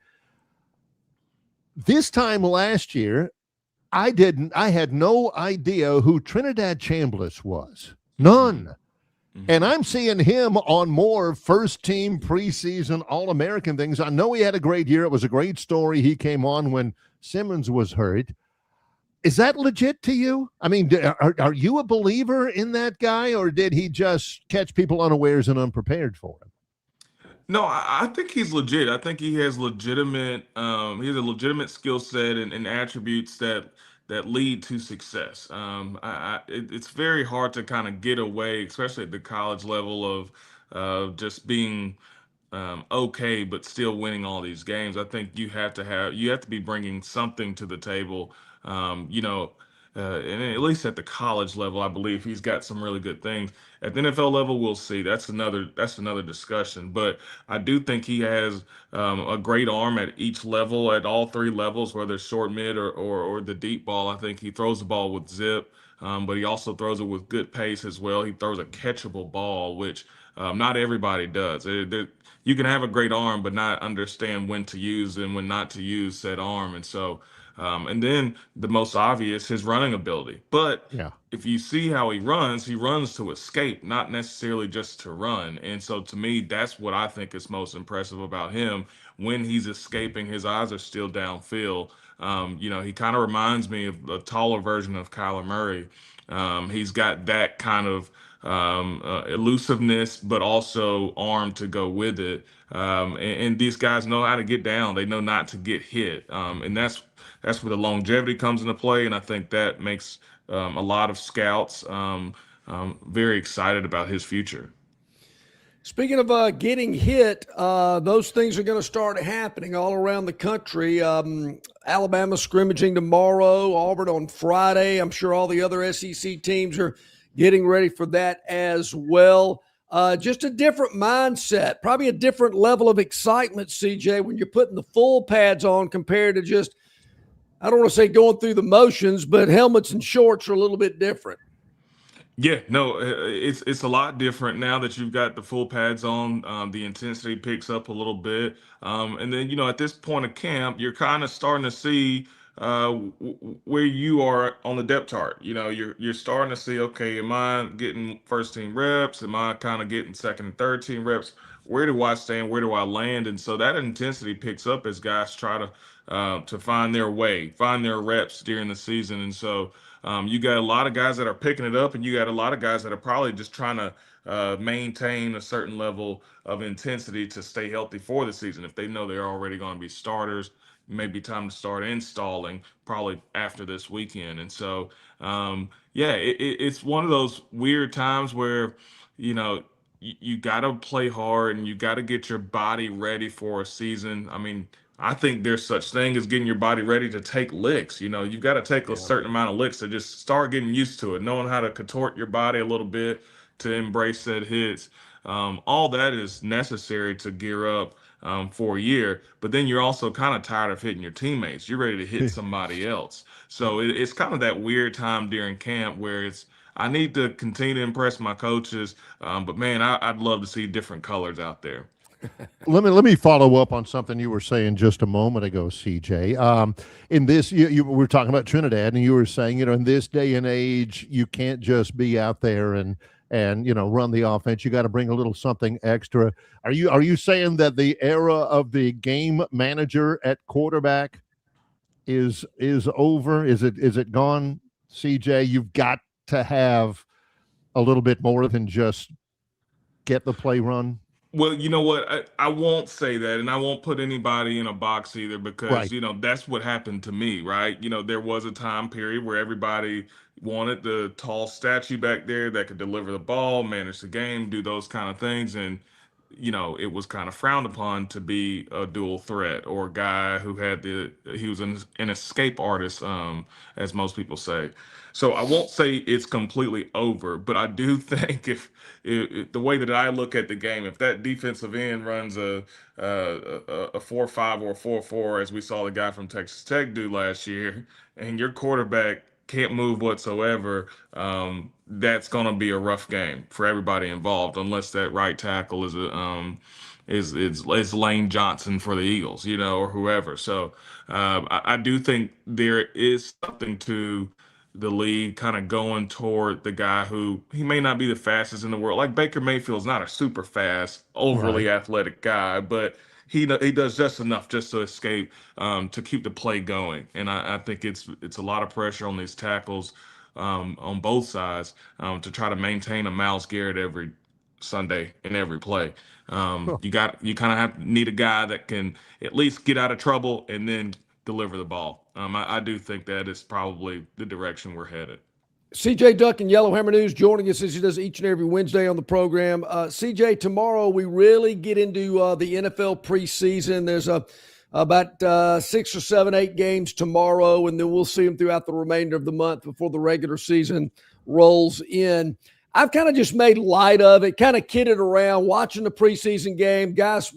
This time last year, I had no idea who Trinidad Chambliss was. None. And I'm seeing him on more first-team preseason All-American things. I know he had a great year. It was a great story. He came on when Simmons was hurt. Is that legit to you? I mean, are you a believer in that guy, or did he just catch people unawares and unprepared for him? No, I think he's legit. I think he has legitimate. He has a legitimate skill set and attributes that lead to success. It's very hard to kind of get away, especially at the college level, of just being okay, but still winning all these games. I think you have to be bringing something to the table. And at least at the college level, I believe he's got some really good things. At the NFL level, we'll see. That's another discussion. But I do think he has a great arm at each level, at all three levels, whether it's short, mid, or the deep ball. I think he throws the ball with zip, but he also throws it with good pace as well. He throws a catchable ball, which not everybody does. You can have a great arm, but not understand when to use and when not to use said arm. And so, and then the most obvious, his running ability. But if you see how he runs to escape, not necessarily just to run. And so to me, that's what I think is most impressive about him. When he's escaping, his eyes are still downfield. He kind of reminds me of a taller version of Kyler Murray. He's got that kind of elusiveness, but also arm to go with it. And these guys know how to get down. They know not to get hit. And that's where the longevity comes into play. And I think that makes a lot of scouts very excited about his future. Speaking of getting hit, those things are going to start happening all around the country. Alabama scrimmaging tomorrow, Auburn on Friday. I'm sure all the other SEC teams are getting ready for that as well. Just a different mindset, probably a different level of excitement, CJ, when you're putting the full pads on compared to just, I don't want to say going through the motions, but helmets and shorts are a little bit different. Yeah, no, it's a lot different now that you've got the full pads on. The intensity picks up a little bit, and then at this point of camp, you're kind of starting to see where you are on the depth chart. You're starting to see, okay, am I getting first team reps? Am I kind of getting second and third team reps? Where do I stand? Where do I land? And so that intensity picks up as guys try to find their way, find their reps during the season. And so You got a lot of guys that are picking it up, and you got a lot of guys that are probably just trying to maintain a certain level of intensity to stay healthy for the season. If they know they're already going to be starters, maybe time to start installing probably after this weekend. And so, yeah, it's one of those weird times where, you know, you got to play hard and you got to get your body ready for a season. I mean, I think there's such thing as getting your body ready to take licks. You know, you've got to take a certain amount of licks to just start getting used to it, knowing how to contort your body a little bit to embrace said hits. All that is necessary to gear up for a year. But then you're also kind of tired of hitting your teammates. You're ready to hit somebody else. So it's kind of that weird time during camp where I need to continue to impress my coaches, but man, I'd love to see different colors out there. Let me follow up on something you were saying just a moment ago, CJ. In this, you were talking about Trinidad, and you were saying, in this day and age, you can't just be out there and run the offense. You got to bring a little something extra. Are you saying that the era of the game manager at quarterback is over? Is it gone, CJ? You've got to have a little bit more than just get the play run. Well, you know what? I won't say that, and I won't put anybody in a box either because, Right. that's what happened to me, right? There was a time period where everybody wanted the tall statue back there that could deliver the ball, manage the game, do those kind of things. And, it was kind of frowned upon to be a dual threat or a guy who he was an escape artist, as most people say. So I won't say it's completely over, but I do think if the way that I look at the game, if that defensive end runs a 4-5 or a 4-4, as we saw the guy from Texas Tech do last year, and your quarterback can't move whatsoever, that's going to be a rough game for everybody involved, unless that right tackle is Lane Johnson for the Eagles, or whoever. So I do think there is something to the league kind of going toward the guy who he may not be the fastest in the world. Like Baker Mayfield's not a super fast, overly Right. athletic guy, but he does just enough just to escape, to keep the play going. And I think it's a lot of pressure on these tackles, on both sides, to try to maintain a Myles Garrett every Sunday in every play. You kind of need a guy that can at least get out of trouble and then deliver the ball. I do think that is probably the direction we're headed. CJ Duck and Yellowhammer News joining us as he does each and every Wednesday on the program. CJ, tomorrow we really get into the NFL preseason. There's about 6 or 7, 8 games tomorrow, and then we'll see them throughout the remainder of the month before the regular season rolls in. I've kind of just made light of it, kind of kidded around, watching the preseason game. Guys,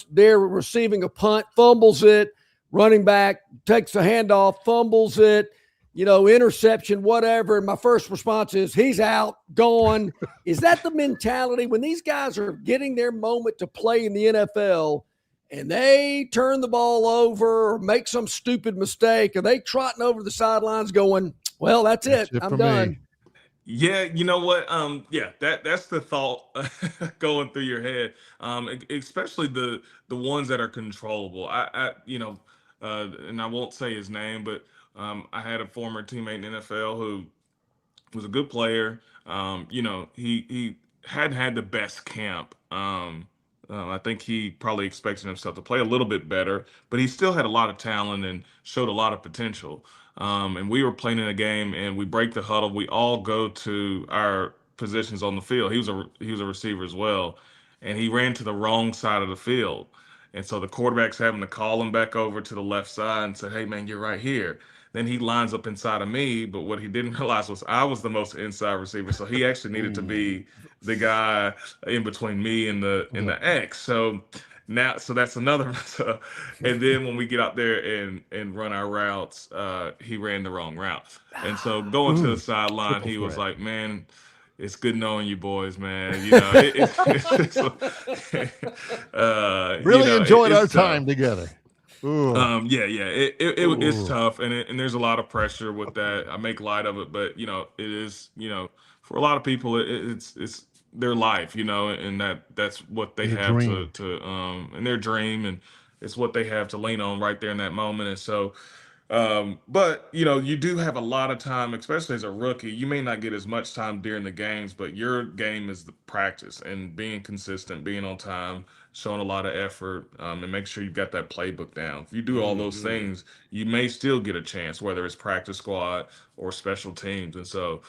they're receiving a punt, fumbles it, running back takes the handoff, fumbles it, interception, whatever. And my first response is, he's out, gone. Is that the mentality when these guys are getting their moment to play in the NFL and they turn the ball over or make some stupid mistake? Are they trotting over the sidelines going, well, that's it. I'm done. Me. Yeah, you know what? Yeah, that's the thought going through your head. Especially the ones that are controllable. And I won't say his name, but I had a former teammate in the NFL who was a good player. He hadn't had the best camp. I think he probably expected himself to play a little bit better, but he still had a lot of talent and showed a lot of potential. And we were playing in a game, and we break the huddle. We all go to our positions on the field. He was a receiver as well, and he ran to the wrong side of the field. And so the quarterback's having to call him back over to the left side and say, "Hey, man, you're right here." Then he lines up inside of me, but what he didn't realize was I was the most inside receiver, so he actually needed to be the guy in between me and the X. So that's another. And then when we get out there and run our routes, he ran the wrong route. And so going to the sideline, he was like, "Man, it's good knowing you boys, man. Really enjoyed our time together." It's tough, and there's a lot of pressure with that. I make light of it, but it is, for a lot of people, it's their life, and that's what they have to in their dream, and it's what they have to lean on right there in that moment. And so, But you do have a lot of time, especially as a rookie. You may not get as much time during the games, but your game is the practice and being consistent, being on time, showing a lot of effort, and make sure you've got that playbook down. If you do all those things, you may still get a chance, whether it's practice squad or special teams. And so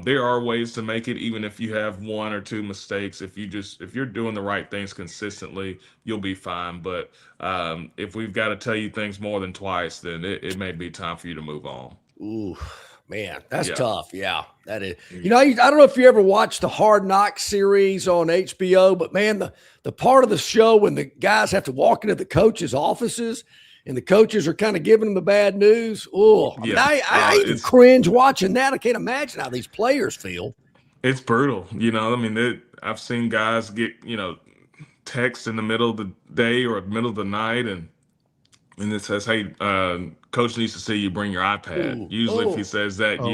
there are ways to make it, even if you have one or two mistakes. If you're doing the right things consistently, you'll be fine. But if we've got to tell you things more than twice, then it may be time for you to move on. Ooh, man, that's Yeah. tough. Yeah, that is. I don't know if you ever watched the Hard Knocks series on HBO, but man, the part of the show when the guys have to walk into the coaches' offices and the coaches are kind of giving them the bad news. Oh, Yeah. I even cringe watching that. I can't imagine how these players feel. It's brutal. I've seen guys get, text in the middle of the day or middle of the night and it says, "Hey, coach needs to see you. Bring your iPad." Ooh. Usually, if he Oh. says that,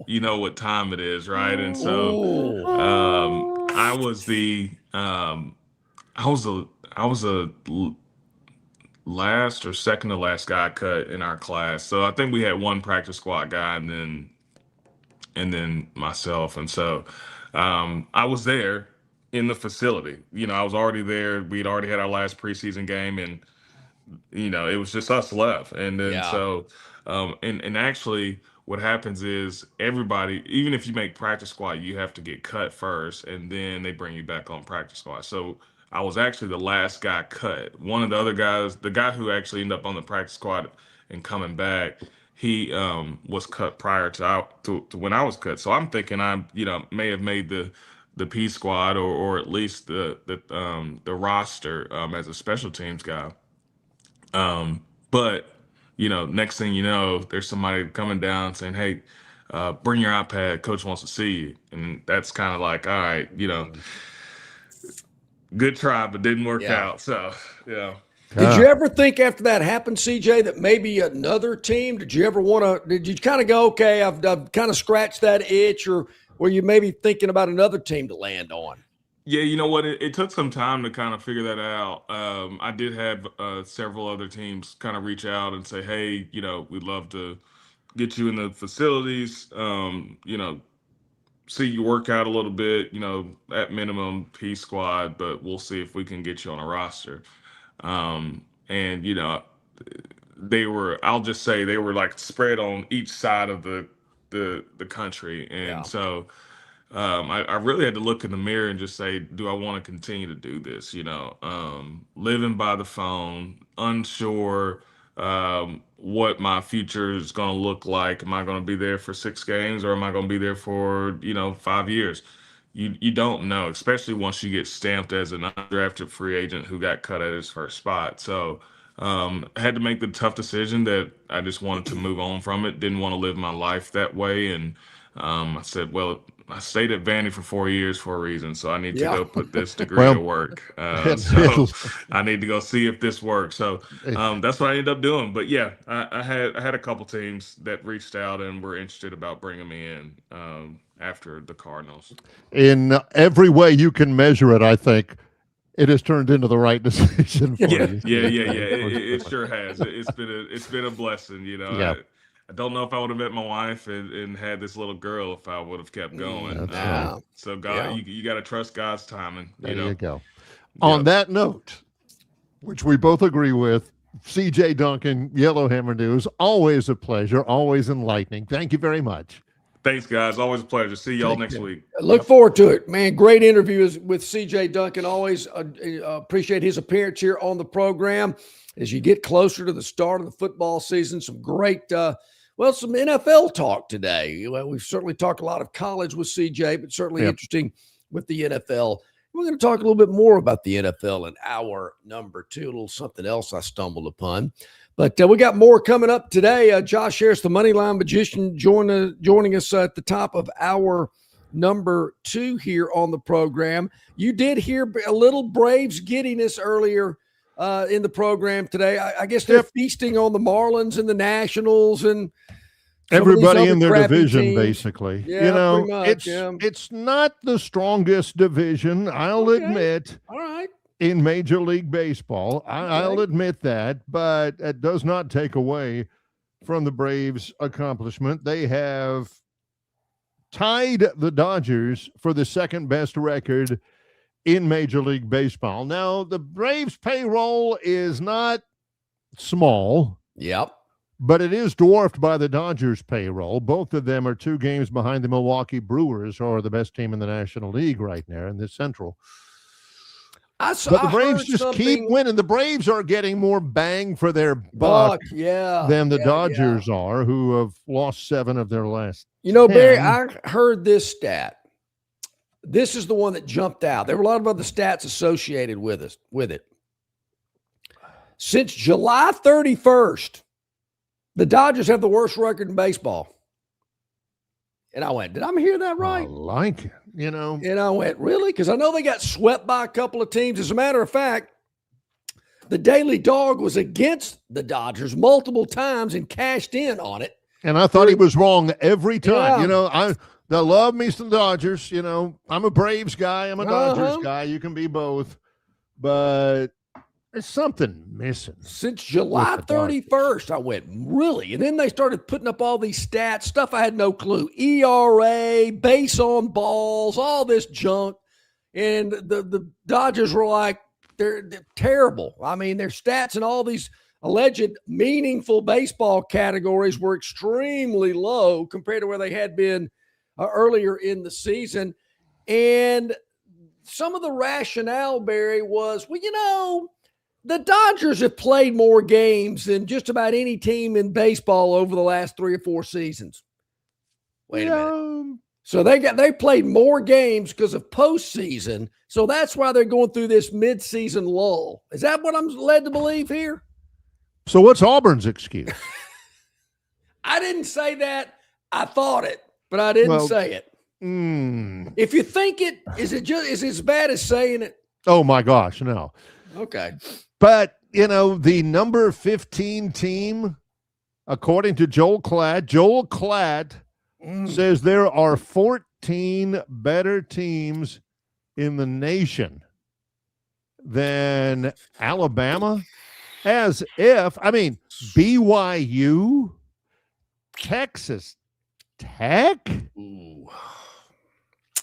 you know what time it is, right? And so, Oh. I was the last or second to last guy cut in our class. So I think we had one practice squad guy, and then myself. And so, I was there in the facility. I was already there. We'd already had our last preseason game, and it was just us left. And then Yeah. so, and actually what happens is everybody, even if you make practice squad, you have to get cut first and then they bring you back on practice squad. So I was actually the last guy cut. One of the other guys, the guy who actually ended up on the practice squad and coming back, he was cut prior to when I was cut. So I'm thinking I may have made the P squad or at least the roster as a special teams guy. But next thing you know, there's somebody coming down saying, "Hey, bring your iPad. Coach wants to see you." And that's kind of like, all right, good try, but didn't work Yeah. out. So, yeah. Did you ever think after that happened, CJ, that maybe another team? Did you kind of go, okay, I've kind of scratched that itch, or were you maybe thinking about another team to land on? Yeah, you know what? It took some time to kind of figure that out. I did have several other teams kind of reach out and say, "Hey, we'd love to get you in the facilities. See you work out a little bit. At minimum P squad, but we'll see if we can get you on a roster." And I'll just say they were like spread on each side of the country, and Yeah. so. I really had to look in the mirror and just say, do I want to continue to do this? Living by the phone, unsure what my future is going to look like. Am I going to be there for 6 games or am I going to be there for, 5 years? You don't know, especially once you get stamped as an undrafted free agent who got cut at his first spot. So I had to make the tough decision that I just wanted to move on from it. Didn't want to live my life that way. And I said, well, I stayed at Vandy for 4 years for a reason, so I need to go put this degree to work. So I need to go see if this works. So that's what I ended up doing. But yeah, I had a couple teams that reached out and were interested about bringing me in after the Cardinals. In every way you can measure it, I think it has turned into the right decision for you. It sure has. It's been a blessing. Yeah. I don't know if I would have met my wife and had this little girl if I would have kept going. So God, you got to trust God's timing. There you go. On that note, which we both agree with, CJ Duncan, Yellowhammer News, always a pleasure, always enlightening. Thank you very much. Thanks, guys. Always a pleasure. See y'all next week. Look forward to it, man. Great interviews with CJ Duncan. Always appreciate his appearance here on the program. As you get closer to the start of the football season, some great some NFL talk today. We've certainly talked a lot of college with CJ, but certainly interesting with the NFL. We're going to talk a little bit more about the NFL in hour number 2, a little something else I stumbled upon. But we got more coming up today. Josh Harris, the Moneyline Magician, joining us at the top of hour number 2 here on the program. You did hear a little Braves giddiness earlier in the program today. I guess they're feasting on the Marlins and the Nationals and everybody in their division teams. Basically. Yeah, it's not the strongest division, I'll admit. All right. in Major League Baseball. I'll admit that, but it does not take away from the Braves' accomplishment. They have tied the Dodgers for the second best record in Major League Baseball. Now, the Braves' payroll is not small. Yep. But it is dwarfed by the Dodgers' payroll. Both of them are 2 games behind the Milwaukee Brewers, who are the best team in the National League right now in the Central. But the Braves just keep winning. The Braves are getting more bang for their buck than the Dodgers are, who have lost 7 of their last 10. Barry, I heard this stat. This is the one that jumped out. There were a lot of other stats associated with it. Since July 31st, the Dodgers have the worst record in baseball. And I went, did I hear that right? I like it, And I went, really? Because I know they got swept by a couple of teams. As a matter of fact, the Daily Dog was against the Dodgers multiple times and cashed in on it. And I thought he was wrong every time. Yeah. I love me some Dodgers. I'm a Braves guy. I'm a Dodgers guy. You can be both. But there's something missing. Since July 31st, I went, really? And then they started putting up all these stats, stuff I had no clue. ERA, base on balls, all this junk. And the Dodgers were like, they're terrible. I mean, their stats and all these alleged meaningful baseball categories were extremely low compared to where they had been earlier in the season. And some of the rationale, Barry, was, the Dodgers have played more games than just about any team in baseball over the last 3 or 4 seasons. Wait a minute. So they played more games because of postseason. So that's why they're going through this midseason lull. Is that what I'm led to believe here? So what's Auburn's excuse? I didn't say that. I thought it, but I didn't say it. If you think it, is it as bad as saying it? Oh my gosh, no. Okay. But, the number 15 team, according to Joel Klatt says there are 14 better teams in the nation than Alabama. As if, BYU, Texas Tech,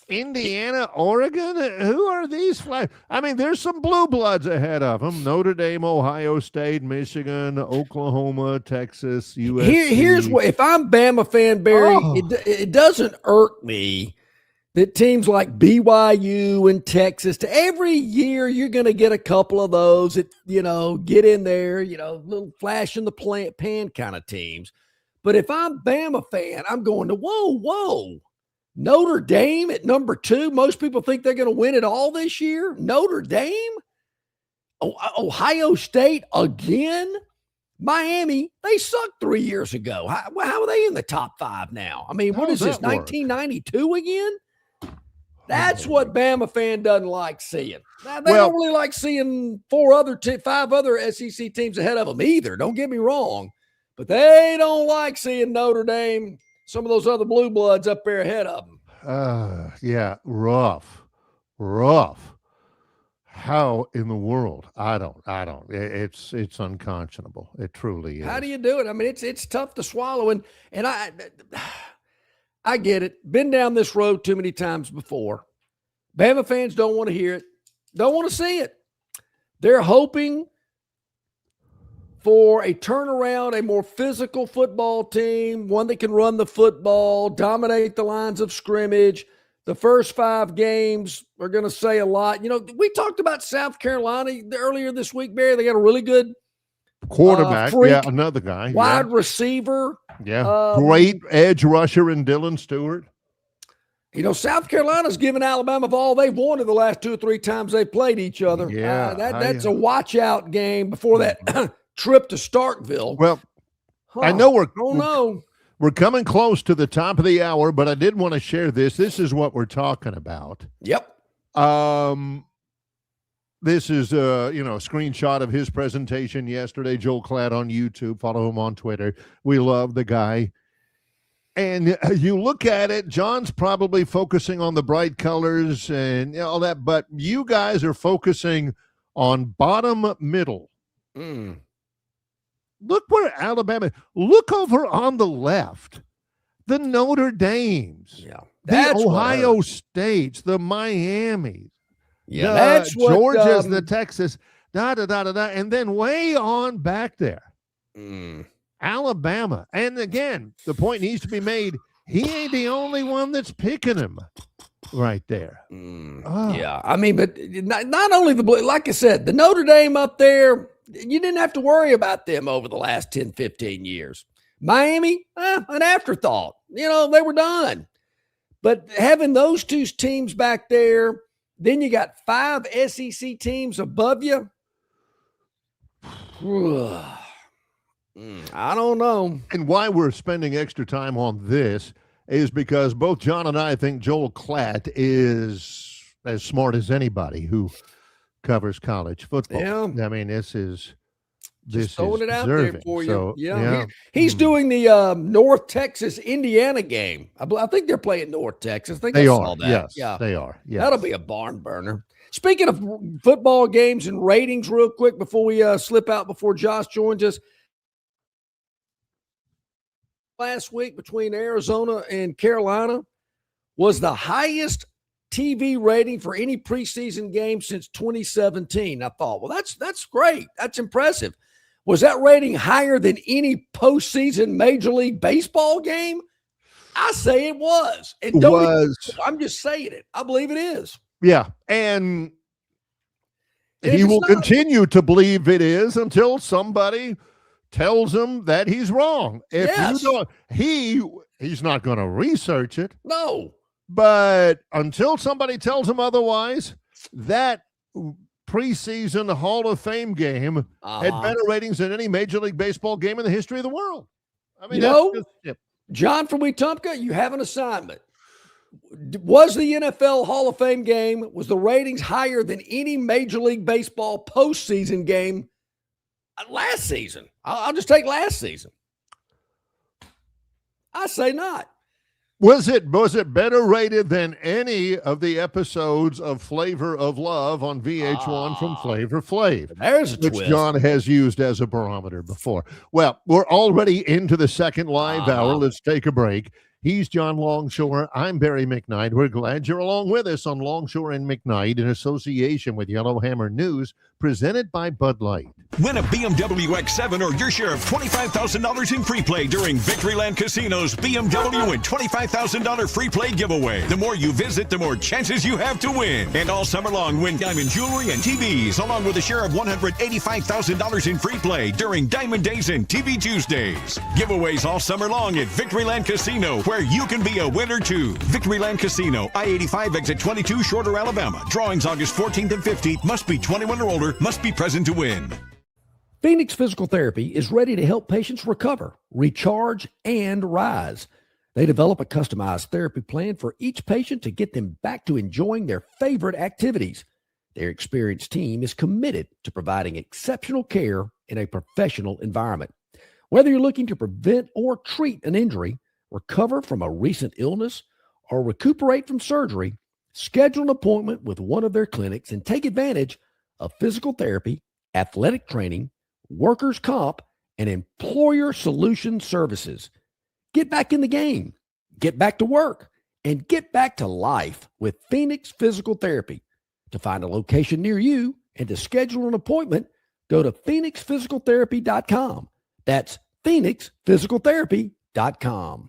Indiana, Oregon, who are these flags? There's some blue bloods ahead of them. Notre Dame, Ohio State, Michigan, Oklahoma, Texas, USC. Here's what, if I'm Bama fan, Barry, it doesn't irk me that teams like BYU and Texas, every year you're going to get a couple of those that, get in there, little flash in the pan kind of teams. But if I'm Bama fan, I'm going to, whoa. Notre Dame at number 2. Most people think they're going to win it all this year. Notre Dame? Ohio State again? Miami, they sucked 3 years ago. How are they in the top 5 now? What is this, 1992 again? That's what Bama fan doesn't like seeing. Now, they don't really like seeing 5 other SEC teams ahead of them either. Don't get me wrong. But they don't like seeing Notre Dame, some of those other blue bloods up there ahead of them. Yeah, rough. How in the world? I don't. It's unconscionable. It truly is. How do you do it? It's tough to swallow. And I get it. Been down this road too many times before. Bama fans don't want to hear it. Don't want to see it. They're hoping for a turnaround, a more physical football team, one that can run the football, dominate the lines of scrimmage. The first 5 games are going to say a lot. We talked about South Carolina earlier this week, Barry. They got a really good quarterback. Another guy. Wide receiver. Yeah. Great edge rusher in Dylan Stewart. South Carolina's given Alabama all they've wanted the last 2 or 3 times they played each other. Yeah. That's a watch-out game before that trip to Starkville. Well, I know we're coming close to the top of the hour, but I did want to share this. This is what we're talking about. Yep. This is a screenshot of his presentation yesterday. Joel Klatt on YouTube. Follow him on Twitter. We love the guy. And you look at it, John's probably focusing on the bright colors and all that, but you guys are focusing on bottom middle. Mm. Look where Alabama, look over on the left. The Notre Dames, Yeah. the That's what Ohio hurts. States, the Miamis, Yeah, the that's what Georgias, the Texas, and then way on back there, Alabama. And again, the point needs to be made. He ain't the only one that's picking him right there. Yeah, I mean, but not only like I said, the Notre Dame up there, you didn't have to worry about them over the last 10, 15 years. Miami, an afterthought. You know, they were done. But having those two teams back there, then you got 5 SEC teams above you. I don't know. And why we're spending extra time on this is because both John and I think Joel Klatt is as smart as anybody who covers college football. Yeah. I mean, this is Throwing it out there for you. So, yeah. He's doing the North Texas Indiana game. I think they're playing North Texas. I think they saw are. that. Yes, yeah, they are. Yes. That'll be a barn burner. Speaking of football games and ratings, real quick before we slip out before Josh joins us. Last week between Arizona and Carolina was the highest TV rating for any preseason game since 2017. I thought, well, that's great. That's impressive. Was that rating higher than any postseason Major League Baseball game? I say it was. And I'm just saying it. I believe it is. Yeah. And he will continue to believe it is until somebody tells him that he's wrong. If you don't, he's not going to research it. No. But until somebody tells him otherwise, that preseason Hall of Fame game had better ratings than any Major League Baseball game in the history of the world. I mean, John from Wetumpka, you have an assignment. Was the NFL Hall of Fame game, was the ratings higher than any Major League Baseball postseason game last season? I'll just take last season. I say not. Was it better rated than any of the episodes of Flavor of Love on VH1 from Flavor Flav? There's a which twist. John has used as a barometer before. Well, we're already into the second live hour. Let's take a break. He's John Longshore. I'm Barry McKnight. We're glad you're along with us on Longshore and McKnight in association with Yellowhammer News, presented by Bud Light. Win a BMW X7 or your share of $25,000 in free play during Victoryland Casino's BMW and $25,000 free play giveaway. The more you visit, the more chances you have to win. And all summer long, win diamond jewelry and TVs, along with a share of $185,000 in free play during Diamond Days and TV Tuesdays. Giveaways all summer long at Victoryland Casino, where you can be a winner too. Victoryland Casino, I-85 exit 22, Shorter, Alabama. Drawings August 14th and 15th. Must be 21 or older. Must be present to win. Phoenix Physical Therapy is ready to help patients recover, recharge, and rise. They develop a customized therapy plan for each patient to get them back to enjoying their favorite activities. Their experienced team is committed to providing exceptional care in a professional environment. Whether you're looking to prevent or treat an injury, recover from a recent illness, or recuperate from surgery, schedule an appointment with one of their clinics and take advantage of physical therapy, athletic training, workers' comp, and employer solution services. Get back in the game, get back to work, and get back to life with Phoenix Physical Therapy. To find a location near you and to schedule an appointment, go to phoenixphysicaltherapy.com. That's phoenixphysicaltherapy.com.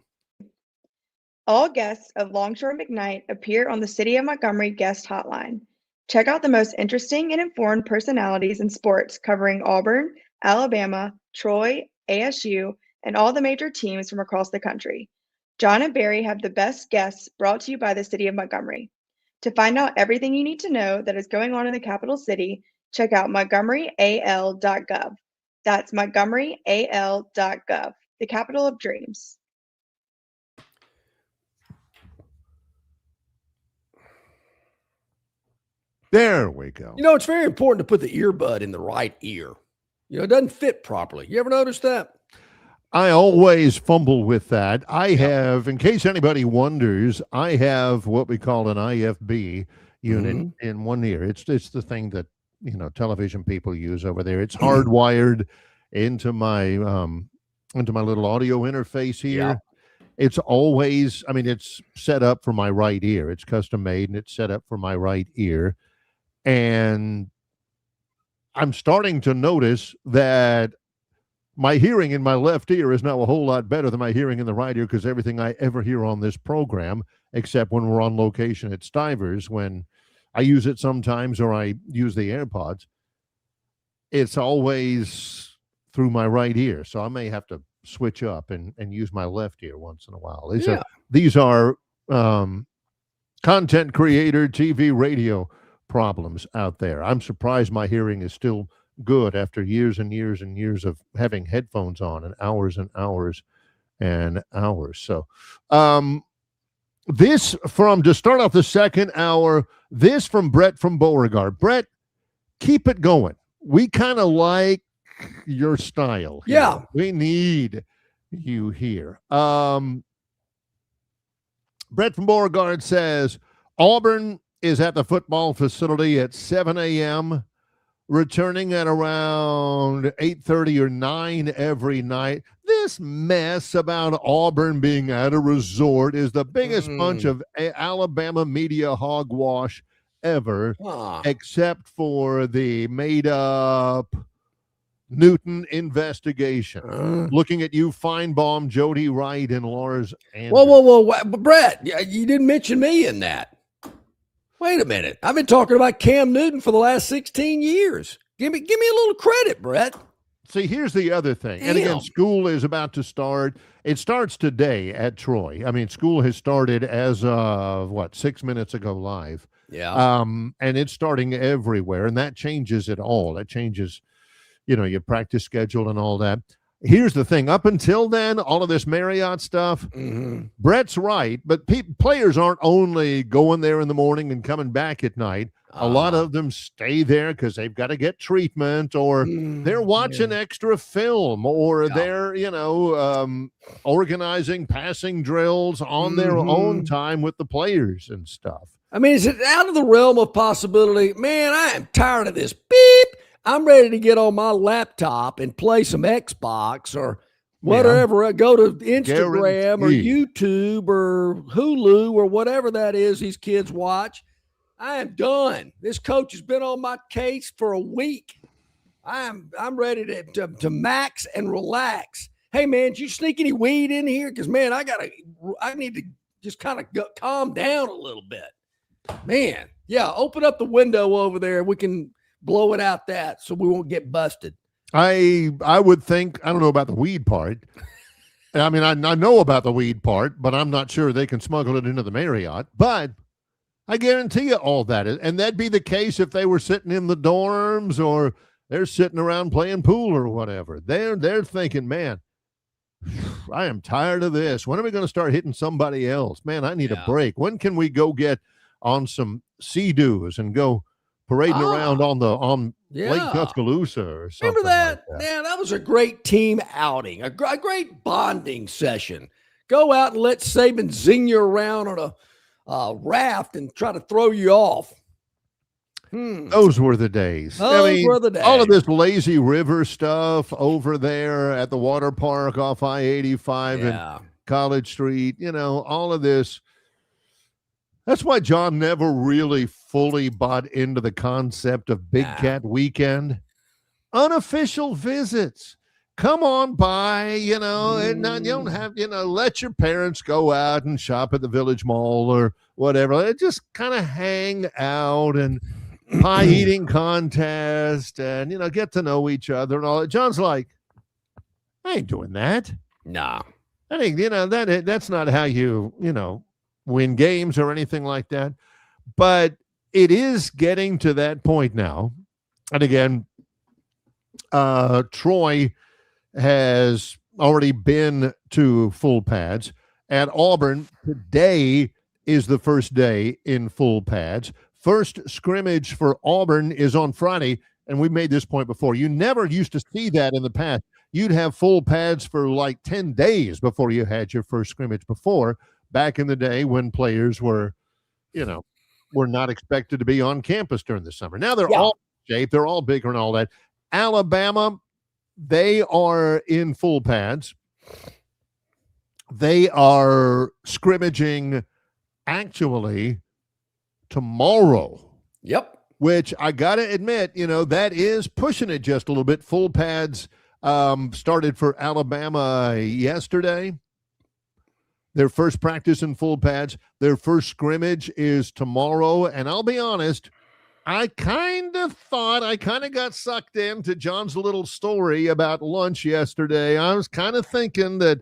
All guests of Longshore McKnight appear on the City of Montgomery guest hotline. Check out the most interesting and informed personalities in sports covering Auburn, Alabama, Troy, ASU, and all the major teams from across the country. John and Barry have the best guests brought to you by the City of Montgomery. To find out everything you need to know that is going on in the capital city, check out montgomeryal.gov. That's montgomeryal.gov, the capital of dreams. There we go. You know, it's very important to put the earbud in the right ear. You know, it doesn't fit properly. You ever notice that? I always fumble with that. I have, in case anybody wonders, I have what we call an IFB unit in one ear. It's the thing that television people use over there. It's hardwired into my little audio interface here. Yeah. It's always, it's set up for my right ear. It's custom made and it's set up for my right ear. And I'm starting to notice that my hearing in my left ear is now a whole lot better than my hearing in the right ear, because everything I ever hear on this program, except when we're on location at Stivers, when I use it sometimes or I use the AirPods, it's always through my right ear. So I may have to switch up and use my left ear once in a while. These are content creator, TV, radio problems out there. I'm surprised my hearing is still good after years and years and years of having headphones on and hours and hours. So to start off the second hour, this from Brett from Beauregard. Brett, keep it going. We kind of like your style here. Yeah. We need you here. Brett from Beauregard says, Auburn is at the football facility at 7 a.m., returning at around 8:30 or 9 every night. This mess about Auburn being at a resort is the biggest bunch of Alabama media hogwash ever, except for the made-up Newton investigation. Looking at you, Feinbaum, Jody Wright, and Lars Andrews. Whoa. Brett, you didn't mention me in that. Wait a minute. I've been talking about Cam Newton for the last 16 years. Give me a little credit, Brett. See, here's the other thing. Damn. And again, school is about to start. It starts today at Troy. School has started as of 6 minutes ago live. Yeah. And it's starting everywhere, and that changes it all. That changes, your practice schedule and all that. Here's the thing. Up until then, all of this Marriott stuff, Brett's right, but players aren't only going there in the morning and coming back at night. A lot of them stay there because they've got to get treatment, or they're watching extra film, or they're, organizing passing drills on their own time with the players and stuff. Is it out of the realm of possibility? Man, I am tired of this. Beep. I'm ready to get on my laptop and play some Xbox or whatever. Go to Instagram or YouTube or Hulu or whatever that is these kids watch. I am done. This coach has been on my case for a week. I'm ready to max and relax. Hey man, did you sneak any weed in here? Because man, I need to just kind of calm down a little bit. Man, open up the window over there. We can blow it out so we won't get busted. I would think, I don't know about the weed part. I know about the weed part, but I'm not sure they can smuggle it into the Marriott. But I guarantee you all that is, and that'd be the case if they were sitting in the dorms or they're sitting around playing pool or whatever. They're thinking, man, I am tired of this. When are we going to start hitting somebody else? Man, I need a break. When can we go get on some Sea-Doos and go parading around on Lake Tuscaloosa or something? Remember that? Like that? Yeah, that was a great team outing, a great bonding session. Go out and let Saban zing you around on a raft and try to throw you off. Those were the days. Those were the days. All of this lazy river stuff over there at the water park off I-85 and College Street, all of this. That's why John never really fully bought into the concept of Big Cat Weekend. Unofficial visits. Come on by, and you don't have, let your parents go out and shop at the Village Mall or whatever. Just kind of hang out and pie eating contest and, get to know each other and all that. John's like, I ain't doing that. Nah. I think, that's not how you, win games or anything like that. But it is getting to that point now. And again, Troy has already been to full pads. At Auburn, today is the first day in full pads. First scrimmage for Auburn is on Friday, and we made this point before. You never used to see that in the past. You'd have full pads for like 10 days before you had your first scrimmage before, back in the day when players were not expected to be on campus during the summer. Now they're all shape. They're all bigger and all that. Alabama, they are in full pads. They are scrimmaging actually tomorrow. Yep. Which I got to admit, that is pushing it just a little bit. Full pads started for Alabama yesterday. Their first practice in full pads. Their first scrimmage is tomorrow. And I'll be honest, I kind of got sucked into John's little story about lunch yesterday. I was kind of thinking that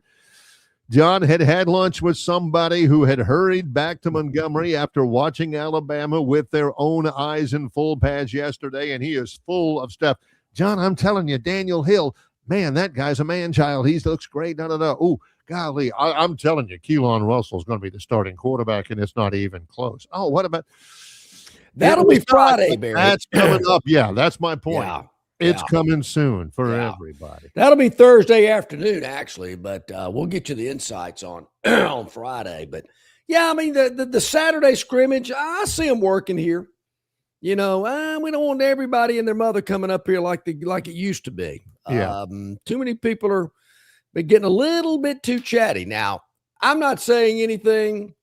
John had lunch with somebody who had hurried back to Montgomery after watching Alabama with their own eyes in full pads yesterday, and he is full of stuff. John, I'm telling you, Daniel Hill, man, that guy's a man-child. He looks great. Oh, golly, I'm telling you, Keelan Russell's going to be the starting quarterback, and it's not even close. Oh, what about – That'll be Friday, Barry. That's coming up. Yeah, that's my point. Yeah. It's coming soon for everybody. That'll be Thursday afternoon, actually, but we'll get you the insights on on Friday. But, yeah, I mean, the Saturday scrimmage, I see them working here. We don't want everybody and their mother coming up here like it used to be. Yeah. Too many people are getting a little bit too chatty. Now, I'm not saying anything.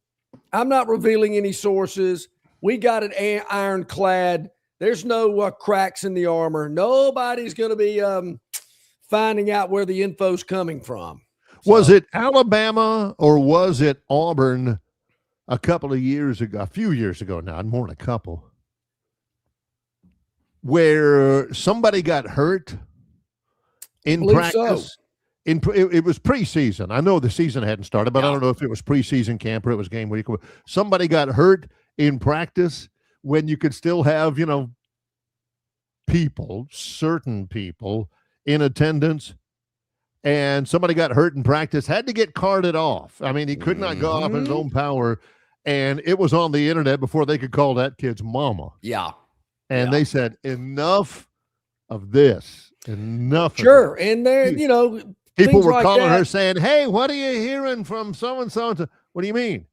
I'm not revealing any sources. We got it ironclad. There's no cracks in the armor. Nobody's going to be finding out where the info's coming from. So, was it Alabama or was it Auburn a few years ago now, more than a couple, where somebody got hurt in practice? So. It was preseason. I know the season hadn't started, but I don't know if it was preseason camp or it was game week. Somebody got hurt in practice when you could still have, certain people in attendance, and somebody got hurt in practice, had to get carted off. I mean, he could not go off his own power, and it was on the internet before they could call that kid's mama. Yeah. And they said, enough of this. Enough. Sure. Of this. And there, people were like calling that. her saying, hey, what are you hearing from so-and-so? What do you mean?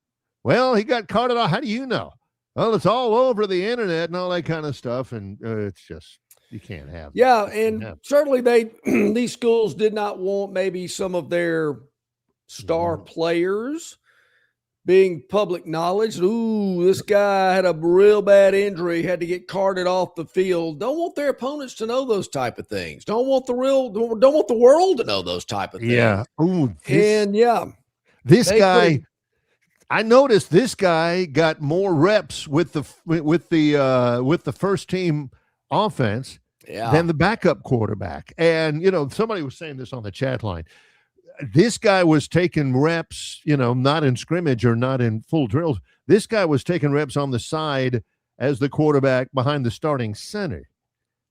Well, he got carted off. How do you know? Well, it's all over the internet and all that kind of stuff, and it's just you can't have. Yeah, and certainly these schools did not want maybe some of their star players being public knowledge. Ooh, this guy had a real bad injury, had to get carted off the field. Don't want their opponents to know those type of things. Don't want the world to know those type of things. Yeah. Ooh, this guy. I noticed this guy got more reps with the first team offense than the backup quarterback. And somebody was saying this on the chat line. This guy was taking reps, not in scrimmage or not in full drills. This guy was taking reps on the side as the quarterback behind the starting center.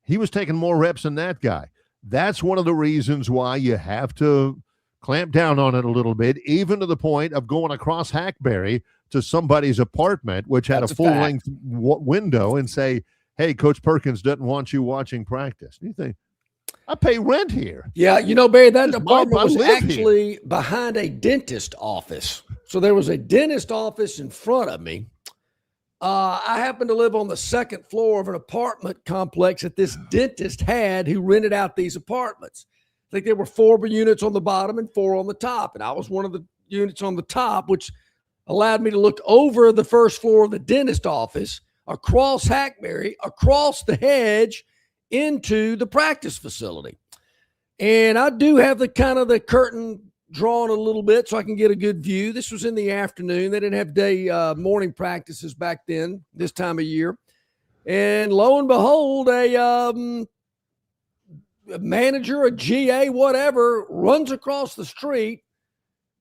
He was taking more reps than that guy. That's one of the reasons why you have to clamp down on it a little bit, even to the point of going across Hackberry to somebody's apartment, which had a full-length window, and say, hey, Coach Perkins doesn't want you watching practice. You think, I pay rent here. Yeah, Barry, that apartment was actually behind a dentist office. So there was a dentist office in front of me. I happened to live on the second floor of an apartment complex that this dentist had, who rented out these apartments. I think there were 4 units on the bottom and 4 on the top. And I was one of the units on the top, which allowed me to look over the first floor of the dentist office, across Hackberry, across the hedge, into the practice facility. And I do have the curtain drawn a little bit so I can get a good view. This was in the afternoon. They didn't have morning practices back then, this time of year. And lo and behold, a manager, a GA, whatever, runs across the street,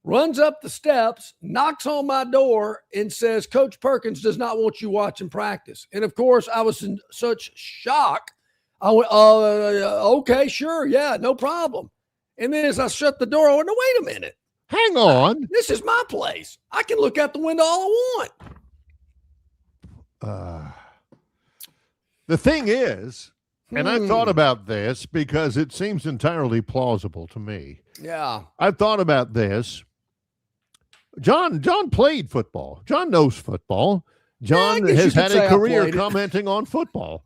runs up the steps, knocks on my door, and says, Coach Perkins does not want you watching practice. And, of course, I was in such shock. I went, okay, sure, yeah, no problem. And then as I shut the door, I went, no, wait a minute. Hang on. This is my place. I can look out the window all I want. The thing is, and I thought about this because it seems entirely plausible to me. Yeah. I've thought about this. John played football. John knows football. John has had a career commenting on football.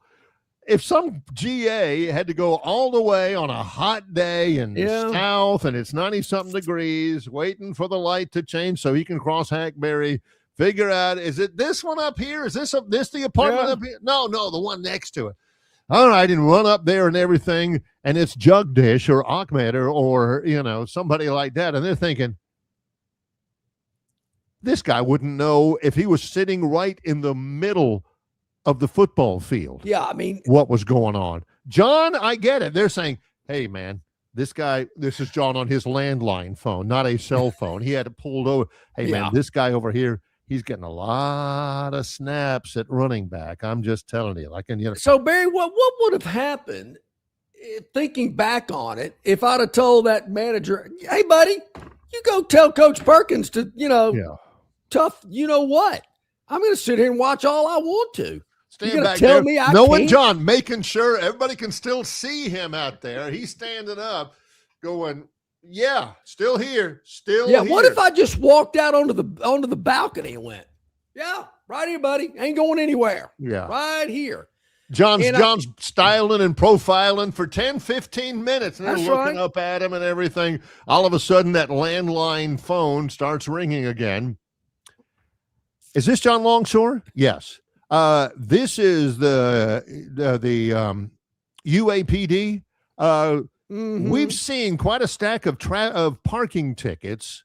if some GA had to go all the way on a hot day in the south and it's 90-something degrees, waiting for the light to change so he can cross Hackberry, figure out, is it this one up here? Is this the apartment up here? No, the one next to it. All right, and run up there and everything, and it's Jugdish or Ahmed or somebody like that, and they're thinking, this guy wouldn't know if he was sitting right in the middle of the football field. Yeah, I mean, what was going on. John, I get it. They're saying, hey, man, this is John on his landline phone, not a cell phone. He had it pulled over. Hey, man, this guy over here, he's getting a lot of snaps at running back. I'm just telling you. So, Barry, what would have happened, thinking back on it, if I'd have told that manager, hey, buddy, you go tell Coach Perkins to, tough, what? I'm going to sit here and watch all I want to. Stand back tell there. Me I Knowing can't? John, making sure everybody can still see him out there. He's standing up going, yeah, still here, still here. What if I just walked out onto the balcony and went, yeah, right here, buddy. Ain't going anywhere. Yeah. Right here. John's styling and profiling for 10, 15 minutes. And they're looking up at him and everything. All of a sudden, that landline phone starts ringing again. Is this John Longshore? Yes. This is the UAPD. We've seen quite a stack of parking tickets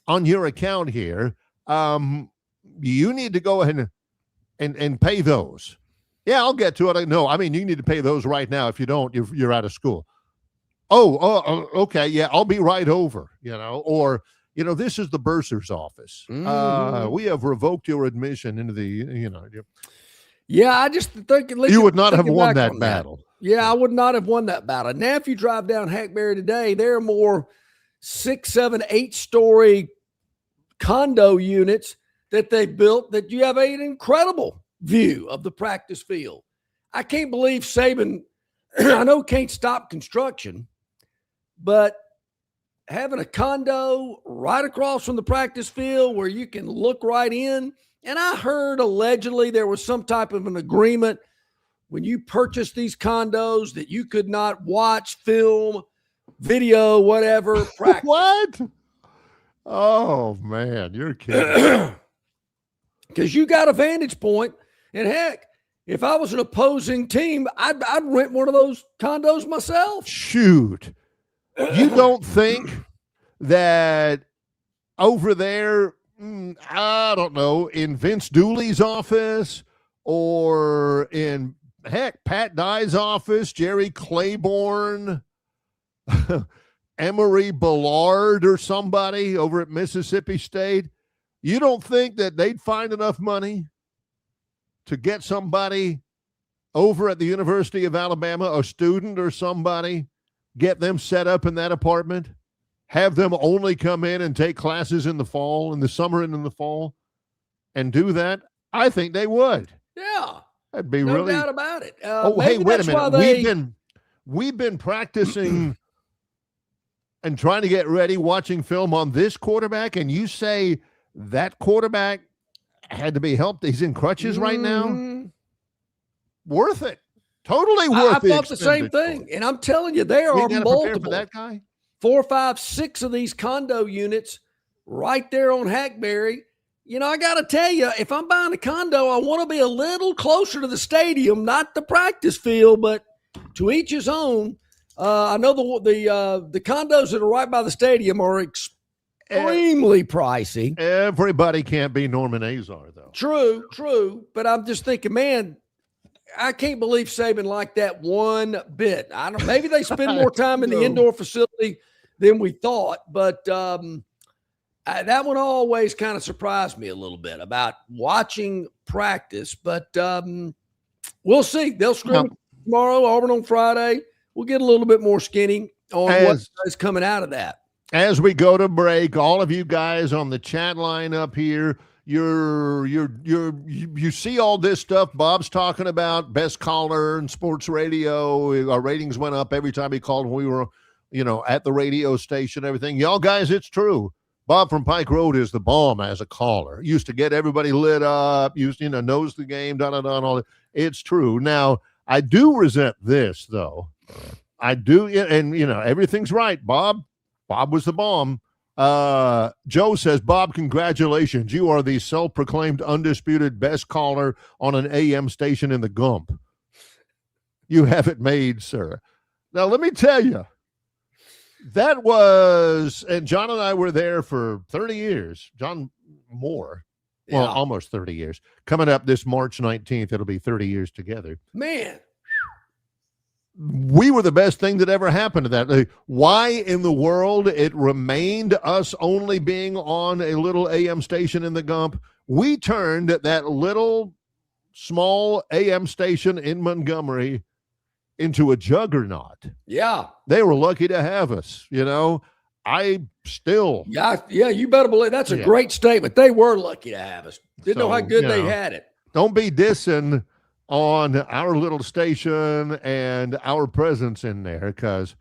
on your account here. You need to go ahead and pay those. Yeah, I'll get to it. No, I mean, you need to pay those right now. If you don't, you're out of school. Oh, okay. Yeah, I'll be right over, or, this is the bursar's office. We have revoked your admission into the, Yeah, I just think you would not have won that battle. Yeah, I would not have won that battle. Now, if you drive down Hackberry today, there are more 6, 7, 8-story condo units that they built that you have an incredible view of the practice field. I can't believe Saban, I know can't stop construction, but having a condo right across from the practice field where you can look right in. And I heard allegedly there was some type of an agreement when you purchased these condos that you could not watch, film, video, whatever. Practice. What? Oh, man, you're kidding. Because you got a vantage point. And heck, if I was an opposing team, I'd rent one of those condos myself. Shoot. You don't think that over there, I don't know, in Vince Dooley's office or in, Pat Dye's office, Jerry Claiborne, Emery Ballard or somebody over at Mississippi State, you don't think that they'd find enough money to get somebody over at the University of Alabama, a student or somebody, get them set up in that apartment, have them only come in and take classes in the summer and in the fall, and do that? I think they would. Yeah. That'd be no really. doubt about it. Hey, wait a minute. We've been practicing and trying to get ready, watching film on this quarterback, and you say that quarterback had to be helped. He's in crutches right now. Worth it. Totally worth it. I thought the same thing. And I'm telling you, there are multiple. For that guy? 4, 5, 6 of these condo units right there on Hackberry. I got to tell you, if I'm buying a condo, I want to be a little closer to the stadium, not the practice field, but to each his own. I know the condos that are right by the stadium are extremely pricey. Everybody can't be Norman Azar, though. True. But I'm just thinking, man, I can't believe Saban liked that one bit. I don't. Maybe they spend more time in the indoor facility than we thought, but that one always kind of surprised me a little bit about watching practice. But we'll see. They'll scrim tomorrow, Auburn on Friday. We'll get a little bit more skinny on what is coming out of that. As we go to break, all of you guys on the chat line up here, you see all this stuff Bob's talking about, best caller and sports radio. Our ratings went up every time he called when we were, at the radio station, everything. Y'all guys, it's true. Bob from Pike Road is the bomb as a caller. Used to get everybody lit up, knows the game, all that. It's true. Now, I do resent this, though. I do, and everything's right. Bob was the bomb. Joe says, Bob, congratulations. You are the self-proclaimed undisputed best caller on an AM station in the Gump. You have it made, sir. Now, let me tell you, that was, and John and I were there for 30 years. John more. Well, almost 30 years. Coming up this March 19th, it'll be 30 years together. Man. We were the best thing that ever happened to that. Why in the world it remained us only being on a little AM station in the Gump? We turned that little small AM station in Montgomery into a juggernaut. Yeah. They were lucky to have us, I still. Yeah, you better believe that's a great statement. They were lucky to have us. Didn't know how good they had it. Don't be dissing on our little station and our presence in there because,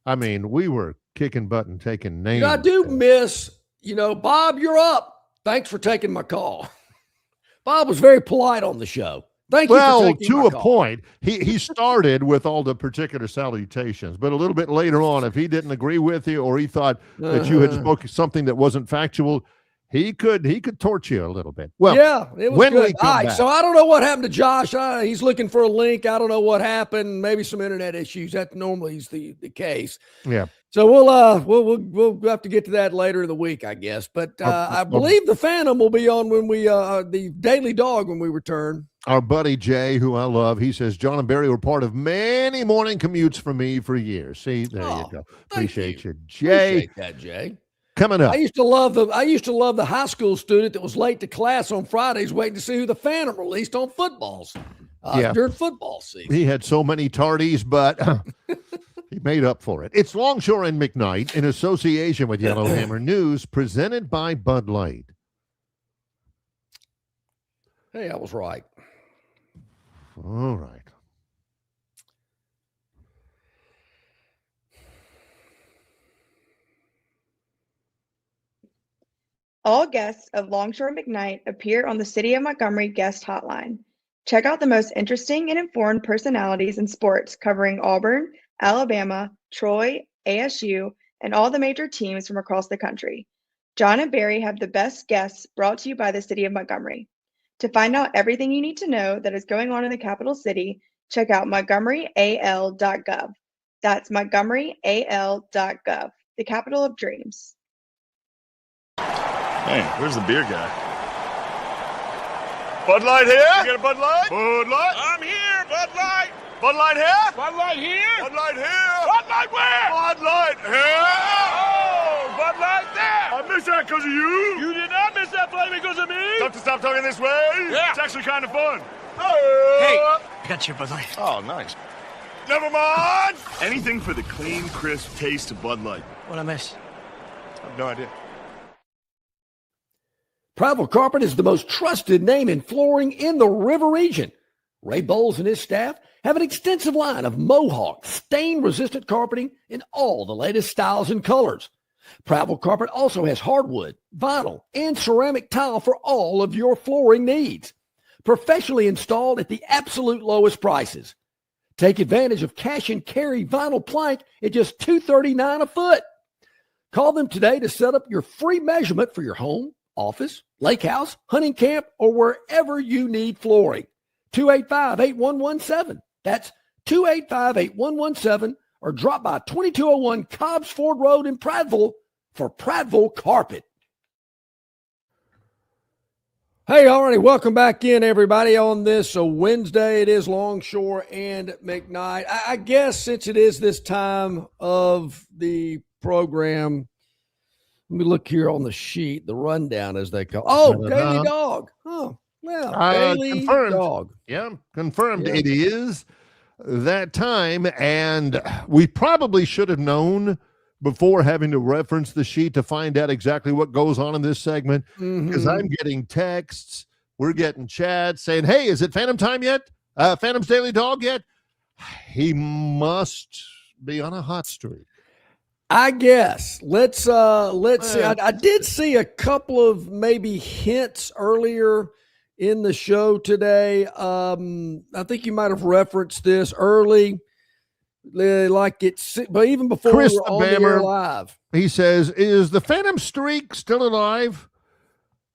we were kicking butt and taking names. I do miss, Bob, you're up. Thanks for taking my call. Bob was very polite on the show. Thank you for taking my call. To a point, he started with all the particular salutations, but a little bit later on, if he didn't agree with you or he thought that you had spoken something that wasn't factual, he could torch you a little bit. Well, yeah, it was when good. we come All right, back, so I don't know what happened to Josh. He's looking for a link. I don't know what happened. Maybe some internet issues. That normally is the case. Yeah. So we'll have to get to that later in the week, I guess. But I believe the Phantom will be on when we the Daily Dog when we return. Our buddy Jay, who I love, he says John and Barry were part of many morning commutes for me for years. See, there you go. Appreciate you, Jay. Appreciate that, Jay. Coming up. I used to love the high school student that was late to class on Fridays waiting to see who the Phantom released on footballs during football season. He had so many tardies, but he made up for it. It's Longshore and McKnight in association with Yellowhammer News, presented by Bud Light. Hey, I was right. All right. All guests of Longshore McKnight appear on the City of Montgomery guest hotline. Check out the most interesting and informed personalities in sports covering Auburn, Alabama, Troy, ASU, and all the major teams from across the country. John and Barry have the best guests brought to you by the City of Montgomery. To find out everything you need to know that is going on in the capital city, check out montgomeryal.gov. That's montgomeryal.gov, the capital of dreams. Hey, where's the beer guy? Bud Light here? You get a Bud Light? Bud Light? I'm here, Bud Light. Bud Light here? Bud Light here? Bud Light here? Bud Light where? Bud Light here? Oh, Bud Light there. I missed that because of you. You did not miss that play because of me. Have to stop talking this way? Yeah. It's actually kind of fun. Hey, I got your Bud Light. Oh, nice. Never mind. Anything for the clean, crisp taste of Bud Light. What'd I miss? I have no idea. Prattville Carpet is the most trusted name in flooring in the River region. Ray Bowles and his staff have an extensive line of Mohawk stain-resistant carpeting in all the latest styles and colors. Prattville Carpet also has hardwood, vinyl, and ceramic tile for all of your flooring needs. Professionally installed at the absolute lowest prices. Take advantage of cash and carry vinyl plank at just $239 a foot. Call them today to set up your free measurement for your home, office, lake house, hunting camp, or wherever you need flooring. 285-8117. That's 285-8117, or drop by 2201 Cobbs Ford Road in Prattville for Prattville Carpet. Hey, alrighty, welcome back in, everybody, on this Wednesday. It is Longshore and McKnight. I guess since it is this time of the program, let me look here on the sheet, the rundown as they call it. Oh, Daily Dog. Oh, well, Daily confirmed. Dog. Yeah, confirmed. Yeah. It is that time, and we probably should have known before having to reference the sheet to find out exactly what goes on in this segment, because I'm getting texts, we're getting chats saying, hey, is it Phantom time yet? Phantom's Daily Dog yet? He must be on a hot streak. I guess. Let's see. I did see a couple of maybe hints earlier in the show today. I think you might have referenced this early. Like it's, but even before Chris we were the on the air Bammer, live. He says, is the Phantom Streak still alive?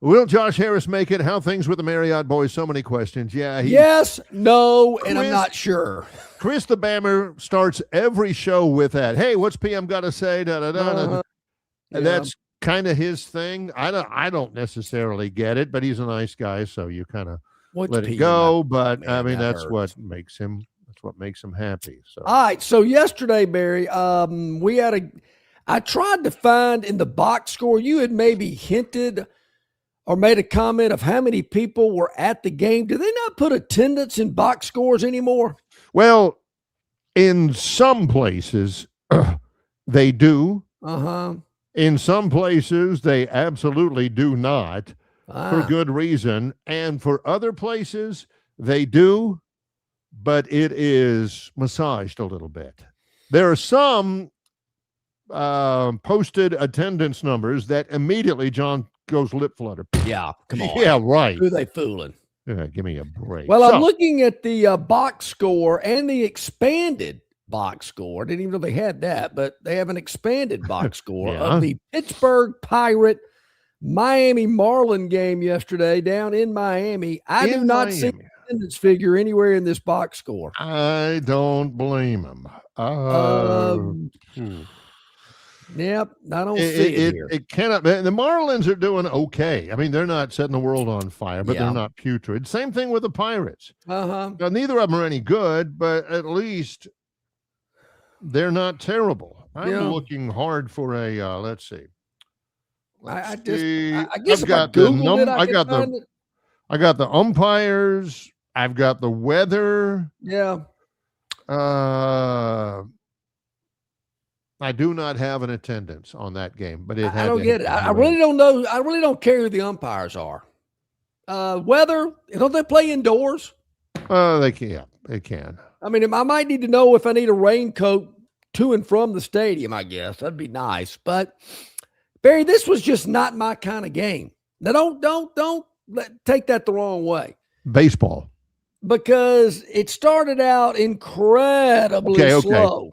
Will Josh Harris make it? How things with the Marriott boys? So many questions. Yeah. Yes, no, and I'm not sure. Chris the Bammer starts every show with that. Hey, what's PM got to say? Yeah. That's kind of his thing. I don't necessarily get it, but he's a nice guy, so you kind of let it go. But Man, I mean, that that's hurts. what makes him. That's what makes him happy. So all right. So yesterday, Barry, I tried to find in the box score. You had maybe hinted or made a comment of how many people were at the game. Do they not put attendance in box scores anymore? Well, in some places they do. In some places they absolutely do not, for good reason. And for other places they do, but it is massaged a little bit. There are some posted attendance numbers that immediately John goes lip flutter. Yeah, come on. Yeah, right. Who are they fooling? Yeah, give me a break. Well, I'm looking at the box score and the expanded box score. Didn't even know they had that, but they have an expanded box score of the Pittsburgh Pirate Miami Marlin game yesterday down in Miami. I do not see the attendance figure anywhere in this box score. I don't blame him. Yep, I don't see it here. It cannot. The Marlins are doing okay. I mean, they're not setting the world on fire, but they're not putrid. Same thing with the Pirates. Now, neither of them are any good, but at least they're not terrible. I'm looking hard for a. Let's see. I guess I've got I got the umpires. I've got the weather. Yeah. I do not have an attendance on that game, but I don't get it. I really don't know. I really don't care who the umpires are. Weather, don't they play indoors? They can. Yeah, they can. I mean, I might need to know if I need a raincoat to and from the stadium, I guess. That'd be nice. But, Barry, this was just not my kind of game. Now, don't take that the wrong way. Baseball. Because it started out incredibly slow.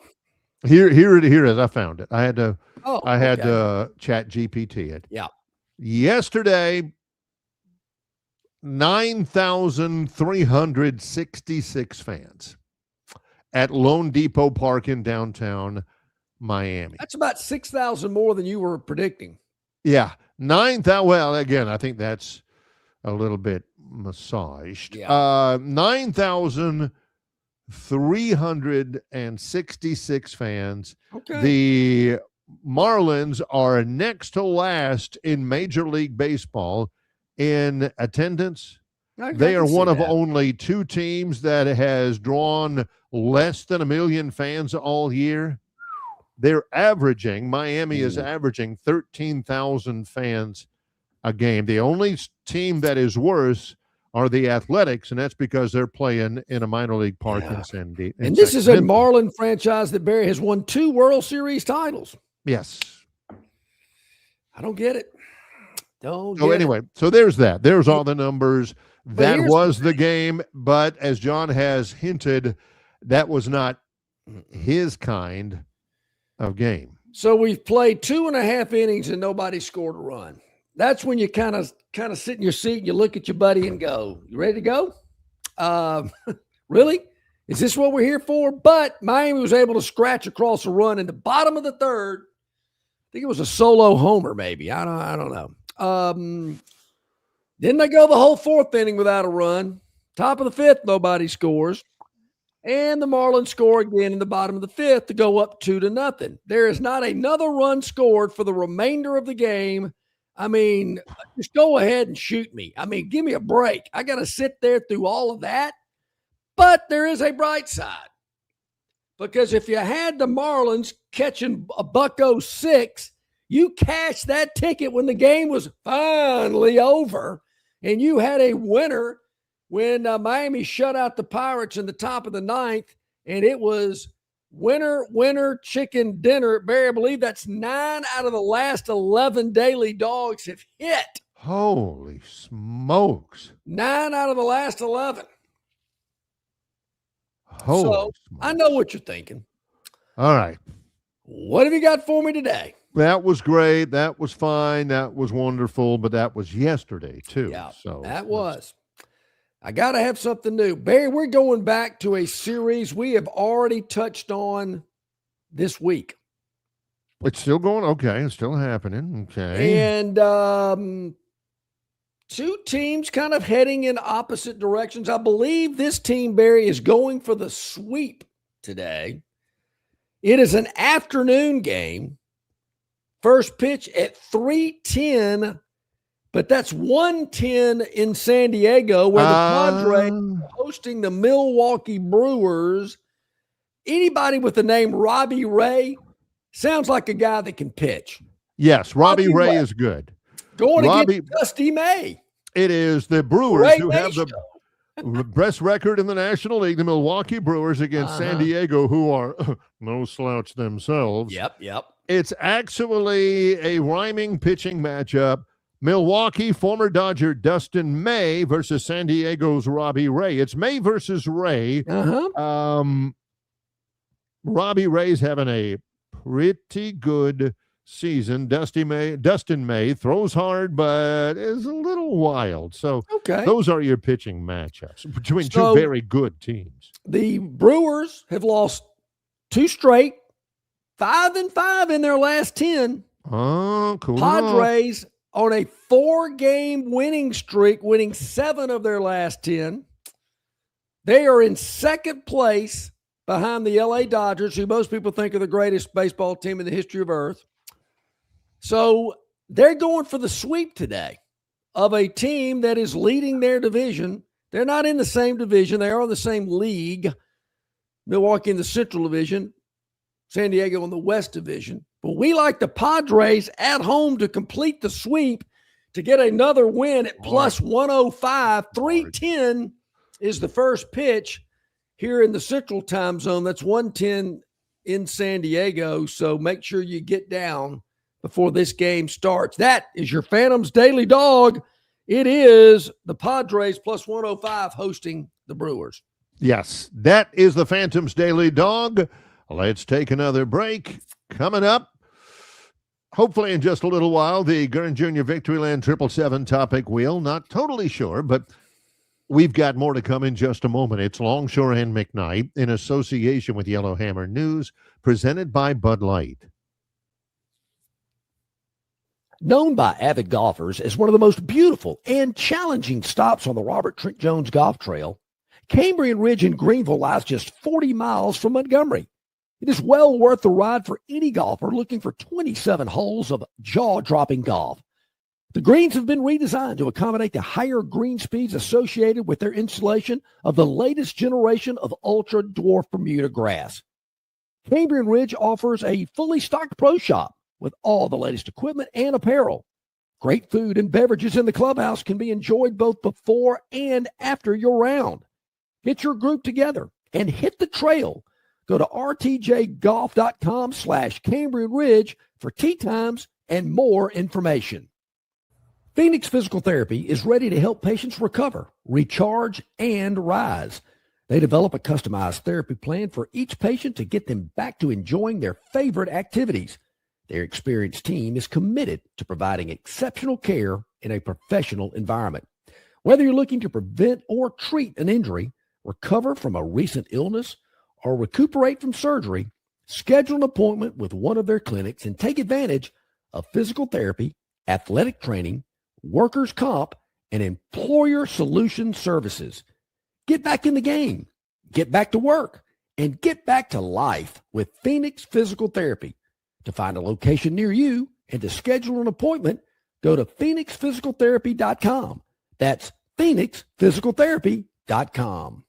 Here it is. I found it. I had to chat GPT it. Yeah. Yesterday, 9,366 fans at Lone Depot Park in downtown Miami. That's about 6,000 more than you were predicting. Yeah. 9,000. Well, again, I think that's a little bit massaged. Yeah. 9,366 fans. Okay. The Marlins are next to last in Major League Baseball in attendance. They are one of only two teams that has drawn less than 1 million fans all year. They're averaging, Miami is averaging 13,000 fans a game. The only team that is worse are the Athletics, and that's because they're playing in a minor league park in San Diego. And this is a Marlin franchise that Barry has won 2 World Series titles. Yes. I don't get it. So there's that. There's all the numbers. That was the game, but as John has hinted, that was not his kind of game. So we've played 2.5 innings and nobody scored a run. That's when you kind of sit in your seat and you look at your buddy and go, you ready to go? Really? Is this what we're here for? But Miami was able to scratch across a run in the bottom of the third. I think it was a solo homer, maybe. I don't know. Then they go the whole 4th inning without a run. Top of the 5th, nobody scores. And the Marlins score again in the bottom of the 5th to go up 2-0. There is not another run scored for the remainder of the game. I mean, just go ahead and shoot me. I mean, give me a break. I got to sit there through all of that. But there is a bright side. Because if you had the Marlins catching a $1.06, you cashed that ticket when the game was finally over. And you had a winner when Miami shut out the Pirates in the top of the 9th. And it was winner, chicken dinner. Barry, I believe that's 9 out of the last 11 daily dogs have hit. Holy smokes. 9 out of the last 11. Holy So smokes. I know what you're thinking. All right. What have you got for me today? That was great. That was fine. That was wonderful. But that was yesterday, too. Yeah, so that was. I got to have something new. Barry, we're going back to a series we have already touched on this week. It's still going. Okay. It's still happening. Okay. And two teams kind of heading in opposite directions. I believe this team, Barry, is going for the sweep today. It is an afternoon game. First pitch at 3:10, but that's 1:10 in San Diego, where the Padres are hosting the Milwaukee Brewers. Anybody with the name Robbie Ray sounds like a guy that can pitch. Yes, Robbie Ray is good. Going against Dusty May. It is the Brewers Ray who have the best record in the National League, the Milwaukee Brewers against San Diego, who are no slouch themselves. Yep. It's actually a rhyming pitching matchup. Milwaukee, former Dodger Dustin May versus San Diego's Robbie Ray. It's May versus Ray. Robbie Ray's having a pretty good season. Dustin May throws hard, but is a little wild. So those are your pitching matchups between two very good teams. The Brewers have lost 2 straight, 5-5 in their last 10. Oh, cool. Padres on a 4-game winning streak, winning 7 of their last 10. They are in second place behind the LA Dodgers, who most people think are the greatest baseball team in the history of Earth. So they're going for the sweep today of a team that is leading their division. They're not in the same division. They are in the same league. Milwaukee in the Central Division, San Diego in the West Division. But we like the Padres at home to complete the sweep to get another win at plus 105. 3:10 is the first pitch here in the Central Time Zone. That's 1:10 in San Diego. So make sure you get down before this game starts. That is your Phantoms Daily Dog. It is the Padres plus 105 hosting the Brewers. Yes, that is the Phantoms Daily Dog. Let's take another break. Coming up, hopefully in just a little while, the Gurn Jr. Victoryland 777 topic wheel. Not totally sure, but we've got more to come in just a moment. It's Longshore and McKnight in association with Yellowhammer News, presented by Bud Light. Known by avid golfers as one of the most beautiful and challenging stops on the Robert Trent Jones Golf Trail, Cambrian Ridge in Greenville lies just 40 miles from Montgomery. It is well worth the ride for any golfer looking for 27 holes of jaw-dropping golf. The greens have been redesigned to accommodate the higher green speeds associated with their installation of the latest generation of ultra-dwarf Bermuda grass. Cambrian Ridge offers a fully stocked pro shop with all the latest equipment and apparel. Great food and beverages in the clubhouse can be enjoyed both before and after your round. Get your group together and hit the trail. Go to rtjgolf.com/Cambrian Ridge for tee times and more information. Phoenix Physical Therapy is ready to help patients recover, recharge, and rise. They develop a customized therapy plan for each patient to get them back to enjoying their favorite activities. Their experienced team is committed to providing exceptional care in a professional environment. Whether you're looking to prevent or treat an injury, recover from a recent illness, or recuperate from surgery, schedule an appointment with one of their clinics and take advantage of physical therapy, athletic training, workers' comp, and employer solution services. Get back in the game, get back to work, and get back to life with Phoenix Physical Therapy. To find a location near you and to schedule an appointment, go to phoenixphysicaltherapy.com. That's phoenixphysicaltherapy.com.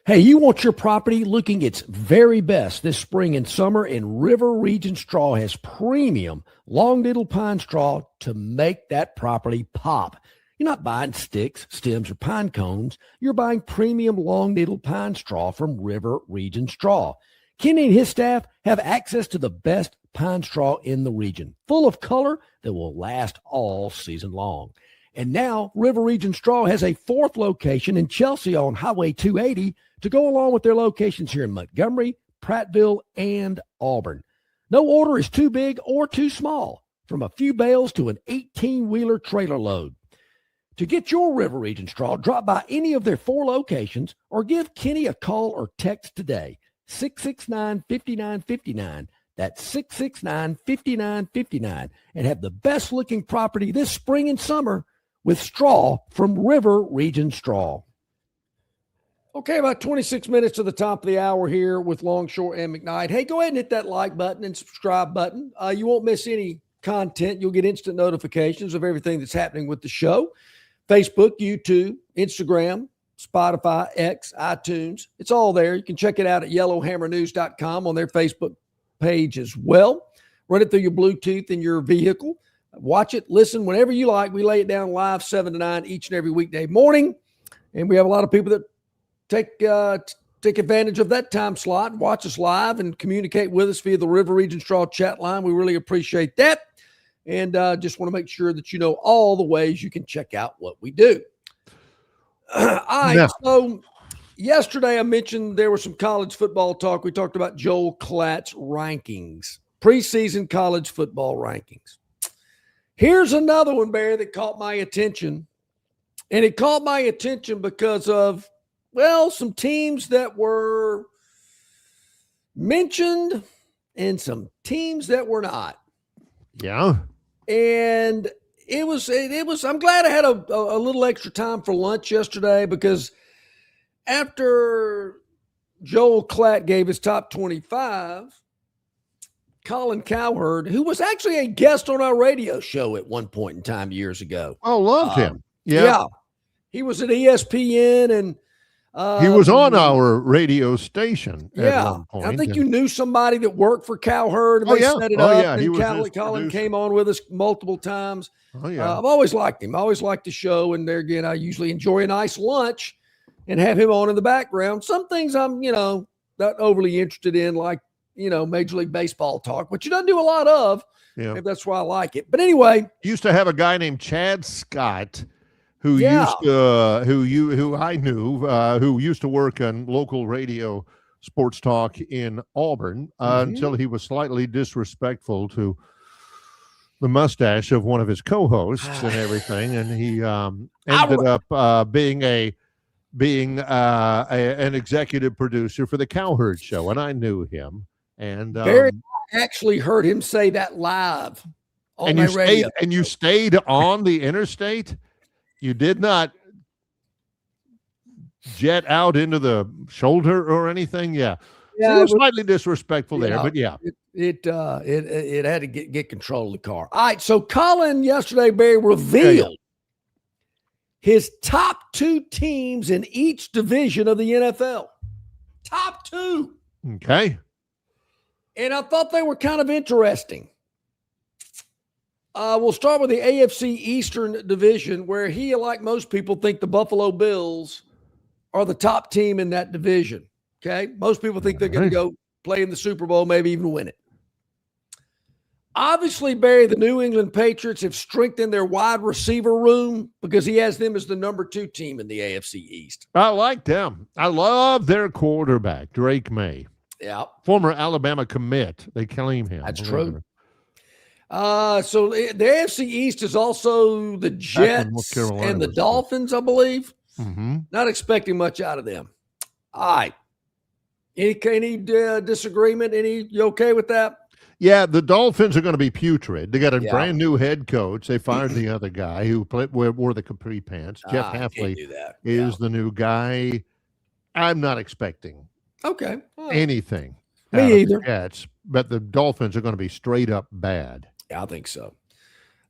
Hey, you want your property looking its very best this spring and summer, and River Region Straw has premium long needle pine straw to make that property pop. You're not buying sticks, stems, or pine cones. You're buying premium long needle pine straw from River Region Straw. Kenny and his staff have access to the best pine straw in the region, full of color that will last all season long. And now River Region Straw has a fourth location in Chelsea on Highway 280 to go along with their locations here in Montgomery, Prattville, and Auburn. No order is too big or too small, from a few bales to an 18-wheeler trailer load. To get your River Region Straw, drop by any of their 4 locations or give Kenny a call or text today, 669-5959. That's 669-5959, and have the best-looking property this spring and summer with straw from River Region Straw. Okay, about 26 minutes to the top of the hour here with Longshore and McKnight. Hey, go ahead and hit that like button and subscribe button. You won't miss any content. You'll get instant notifications of everything that's happening with the show. Facebook, YouTube, Instagram, Spotify, X, iTunes. It's all there. You can check it out at yellowhammernews.com on their Facebook page as well. Run it through your Bluetooth in your vehicle. Watch it, listen whenever you like. We lay it down live 7 to 9 each and every weekday morning. And we have a lot of people that take advantage of that time slot, watch us live and communicate with us via the River Region Straw chat line. We really appreciate that. And just want to make sure that you know all the ways you can check out what we do. All right, so yesterday I mentioned there was some college football talk. We talked about Joel Klatt's rankings, preseason college football rankings. Here's another one, Barry, that caught my attention. And it caught my attention because of, well, some teams that were mentioned and some teams that were not. Yeah. And it was, I'm glad I had a little extra time for lunch yesterday, because after Joel Klatt gave his top 25, Colin Cowherd, who was actually a guest on our radio show at one point in time years ago. Oh, loved him. Yeah. Yeah. He was at ESPN and he was on our radio station at one point. I think you knew somebody that worked for Cowherd, and they set it up. Yeah. And Colin came on with us multiple times. Oh, yeah. I've always liked him. I always liked the show. And there again, I usually enjoy a nice lunch and have him on in the background. Some things I'm, not overly interested in, like, Major League Baseball talk, which you don't do a lot of. Yeah. Maybe that's why I like it. But anyway, used to have a guy named Chad Scott who used to, who I knew, who used to work on local radio sports talk in Auburn until he was slightly disrespectful to the mustache of one of his co-hosts and everything, and he ended up being an executive producer for the Cowherd Show, and I knew him. And Barry actually heard him say that live on my radio. And you stayed on the interstate? You did not jet out into the shoulder or anything? Yeah. So it was slightly disrespectful there, but yeah. It had to get control of the car. All right, so Colin yesterday, Barry, revealed his top 2 teams in each division of the NFL. Top 2. Okay. And I thought they were kind of interesting. We'll start with the AFC Eastern Division, where he, like most people, think the Buffalo Bills are the top team in that division. Okay? Most people think they're going to go play in the Super Bowl, maybe even win it. Obviously, Barry, the New England Patriots have strengthened their wide receiver room because he has them as the number 2 team in the AFC East. I like them. I love their quarterback, Drake May. Yeah. Former Alabama commit. They claim him. That's true. So the AFC East is also the Jets and the Dolphins, I believe. Mm-hmm. Not expecting much out of them. All right. Any disagreement? You okay with that? Yeah, the Dolphins are going to be putrid. They got a brand new head coach. They fired the other guy who wore the capri pants. Jeff Hafley is the new guy. I'm not expecting anything. Me either. Jets, but the Dolphins are going to be straight up bad. Yeah, I think so.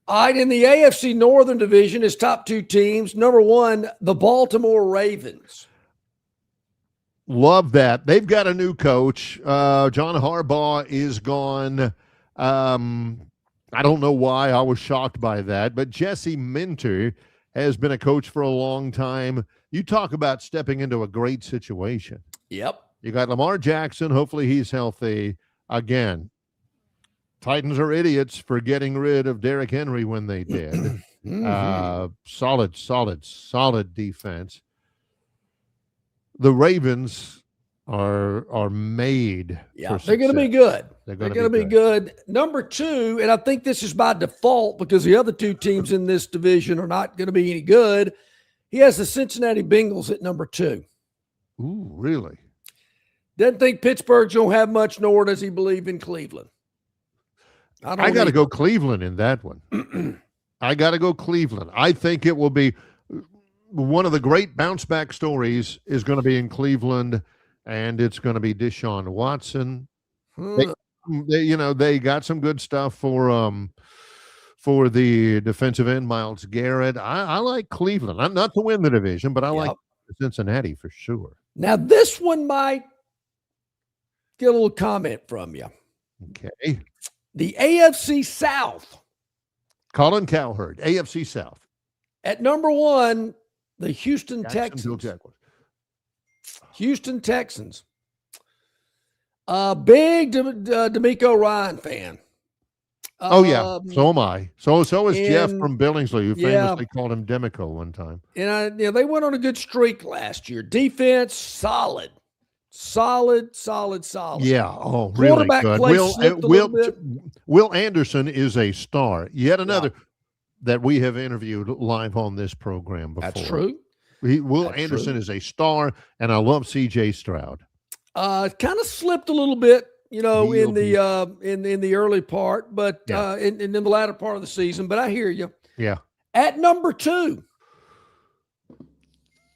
All right, in the AFC Northern Division, his top 2 teams. Number 1, the Baltimore Ravens. Love that. They've got a new coach. John Harbaugh is gone. I don't know why. I was shocked by that. But Jesse Minter has been a coach for a long time. You talk about stepping into a great situation. Yep. You got Lamar Jackson. Hopefully he's healthy again. Titans are idiots for getting rid of Derrick Henry when they did. Solid defense. The Ravens are made. Yeah, they're going to be good. They're going to be good. Number 2, and I think this is by default because the other 2 teams in this division are not going to be any good. He has the Cincinnati Bengals at number 2. Ooh, really? Doesn't think Pittsburgh's going to have much, nor does he believe in Cleveland. I got to go Cleveland in that one. I got to go Cleveland. I think it will be one of the great bounce back stories is going to be in Cleveland, and it's going to be Deshaun Watson. They got some good stuff for the defensive end, Myles Garrett. I like Cleveland. I'm not to win the division, but I like Cincinnati for sure. Now, this one might get a little comment from you. Okay. The AFC South. Colin Cowherd, AFC South. At number 1, the Houston Texans. Houston Texans. Big D'Amico Ryan fan. So am I. So is Jeff from Billingsley, who famously called him Demico one time. And they went on a good streak last year. Defense, solid. Yeah. Oh, really good. Will Anderson is a star. Yet another that we have interviewed live on this program before. That's true. Will Anderson is a star, and I love C.J. Stroud. Kind of slipped a little bit, in the early part, but in the latter part of the season. But I hear you. Yeah. At number 2,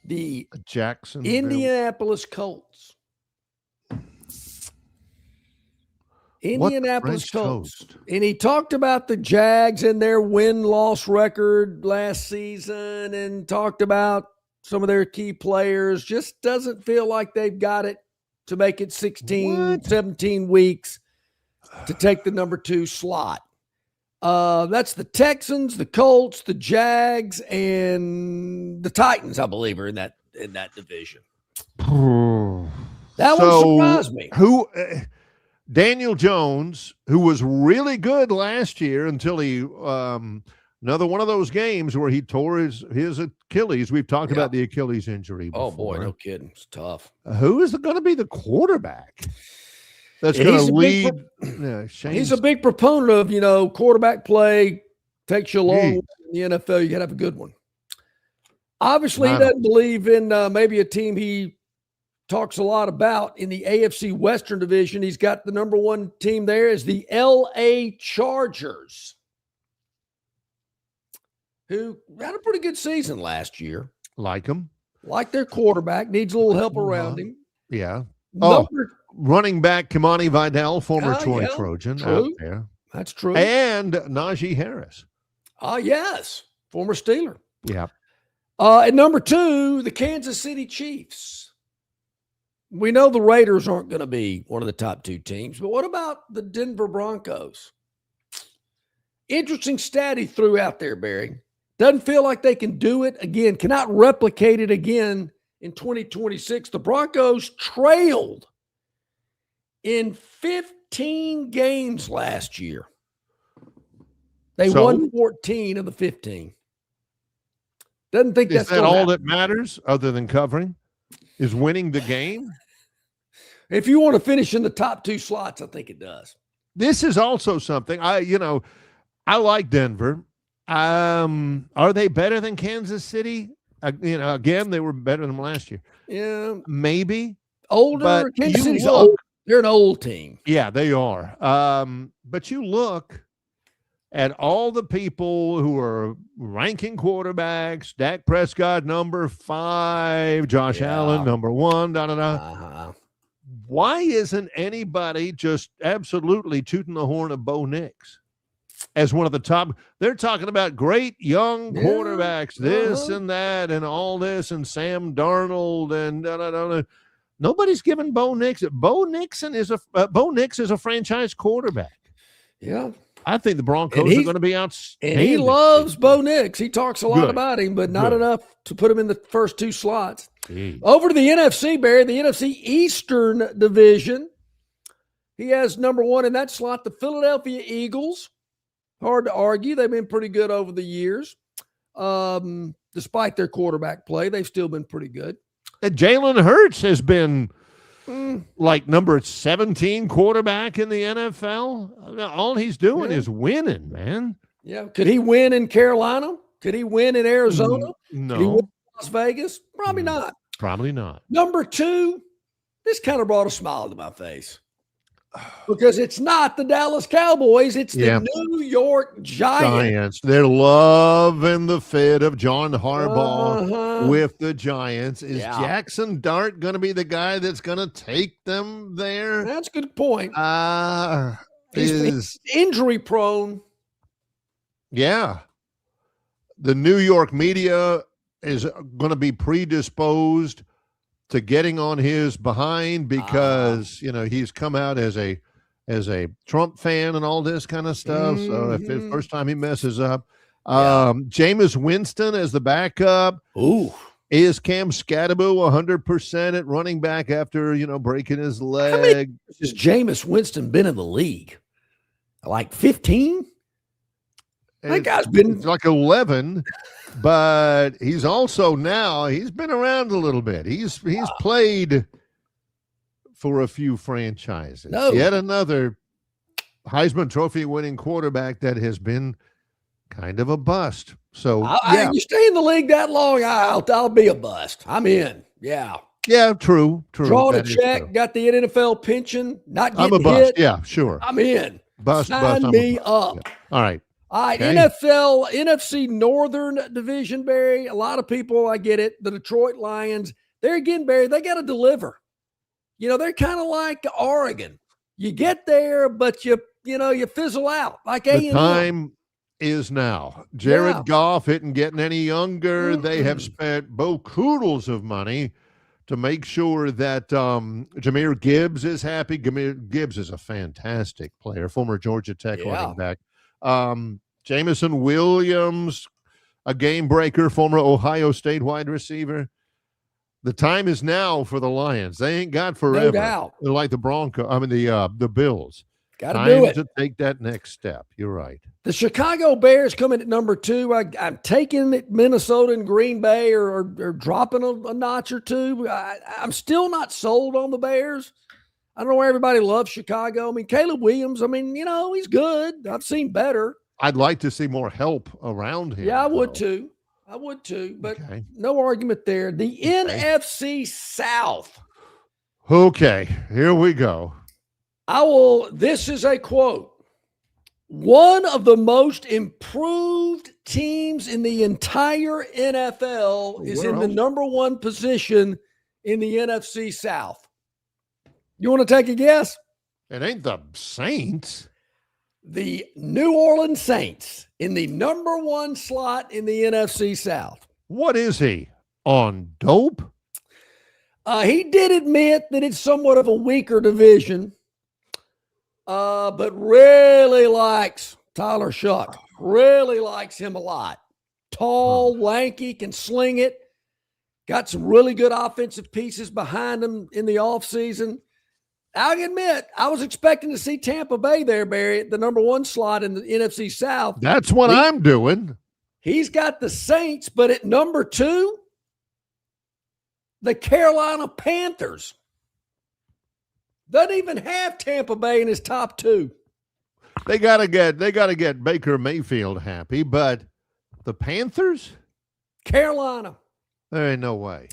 the Jacksonville Indianapolis Colts. Indianapolis Colts. And he talked about the Jags and their win-loss record last season and talked about some of their key players. Just doesn't feel like they've got it to make it 17 weeks to take the number 2 slot. That's the Texans, the Colts, the Jags, and the Titans, I believe, are in that division. That one surprised me. Daniel Jones, who was really good last year until he another one of those games where he tore his Achilles. We've talked about the Achilles injury before. Oh, boy, no kidding. It's tough. Who is going to be the quarterback that's going to lead? He's a big proponent of, quarterback play takes you long in the NFL. You got to have a good one. Obviously, he doesn't believe in maybe a team he talks a lot about in the AFC Western Division. He's got the number 1 team there is the LA Chargers, who had a pretty good season last year. Like him. Like their quarterback. Needs a little help around him. Yeah. Running back Kimani Vidal, former Troy Trojan out there. That's true. And Najee Harris. Yes. Former Steeler. Yeah. At number 2, the Kansas City Chiefs. We know the Raiders aren't going to be one of the top 2 teams, but what about the Denver Broncos? Interesting stat he threw out there, Barry. Doesn't feel like they can do it again, cannot replicate it again in 2026. The Broncos trailed in 15 games last year. They won 14 of the 15. Doesn't think that's all that matters other than covering? Is winning the game? If you want to finish in the top 2 slots, I think it does. This is also something I like Denver. Are they better than Kansas City? Again, they were better than last year. Yeah, maybe older. Kansas City's old. They're an old team. Yeah, they are. But you look at all the people who are ranking quarterbacks, Dak Prescott, number 5, Josh Allen, number 1, Why isn't anybody just absolutely tooting the horn of Bo Nix as one of the top? They're talking about great young quarterbacks, this and that and all this, and Sam Darnold and nobody's giving Bo Nix. Bo Nix is a franchise quarterback. Yeah. I think the Broncos are going to be outstanding. And he loves Bo Nix. He talks a lot about him, but not enough to put him in the first 2 slots. Over to the NFC, Barry, the NFC Eastern Division. He has number one in that slot, the Philadelphia Eagles. Hard to argue. They've been pretty good over the years. Despite their quarterback play, they've still been pretty good. And Jalen Hurts has been like number 17 quarterback in the NFL. All he's doing is winning, man. Yeah. Could he win in Carolina? Could he win in Arizona? No. Could he win in Las Vegas? Probably not. Probably not. Number two, this kind of brought a smile to my face. Because it's not the Dallas Cowboys, it's the New York Giants. They're loving the fit of John Harbaugh with the Giants. Is Jackson Dart going to be the guy that's going to take them there? That's a good point. He's injury prone. Yeah. The New York media is going to be predisposed to getting on his behind because he's come out as a Trump fan and all this kind of stuff. So if it's the first time he messes up, Jameis Winston as the backup. Ooh, is Cam Scatterbo 100% at running back after breaking his leg? Has Jameis Winston been in the league? Like 15? That guy's been like 11. But he's also he's been around a little bit. He's played for a few franchises. Yet another Heisman Trophy winning quarterback that has been kind of a bust. So you stay in the league that long, I'll be a bust. I'm in. Yeah. Yeah, true. Drawing a check, got the NFL pension, not getting I'm a bust. hit. Yeah, sure. I'm in. Sign me up. Yeah. All right. All right, okay. NFC Northern Division, Barry. A lot of people, I get it. The Detroit Lions, there again, Barry, they got to deliver. They're kind of like Oregon. You get there, but you fizzle out like A&M. The time is now. Jared Goff isn't getting any younger. They have spent boatloads of money to make sure that Jahmyr Gibbs is happy. Jahmyr Gibbs is a fantastic player, former Georgia Tech running back. Jamison Williams, a game breaker, former Ohio State wide receiver. The time is now for the Lions. They ain't got forever. No doubt. They're like the the Bills. Got to do it. To take that next step. You're right. The Chicago Bears coming at number 2. I'm taking it Minnesota and Green Bay or dropping a notch or two. I'm still not sold on the Bears. I don't know why everybody loves Chicago. I mean, Caleb Williams, he's good. I've seen better. I'd like to see more help around him. Yeah, I would too. But no argument there. The NFC South. Okay, here we go. This is a quote. One of the most improved teams in the entire NFL is in the number 1 position in the NFC South. You want to take a guess? It ain't the Saints. The New Orleans Saints in the number 1 slot in the NFC South. What is he? On dope? He did admit that it's somewhat of a weaker division, but really likes Tyler Shuck. Really likes him a lot. Tall, lanky, can sling it. Got some really good offensive pieces behind him in the offseason. I'll admit, I was expecting to see Tampa Bay there, Barry, at the number 1 slot in the NFC South. That's what I'm doing. He's got the Saints, but at number 2, the Carolina Panthers. Doesn't even have Tampa Bay in his top 2. They gotta get Baker Mayfield happy, but the Panthers? Carolina. There ain't no way.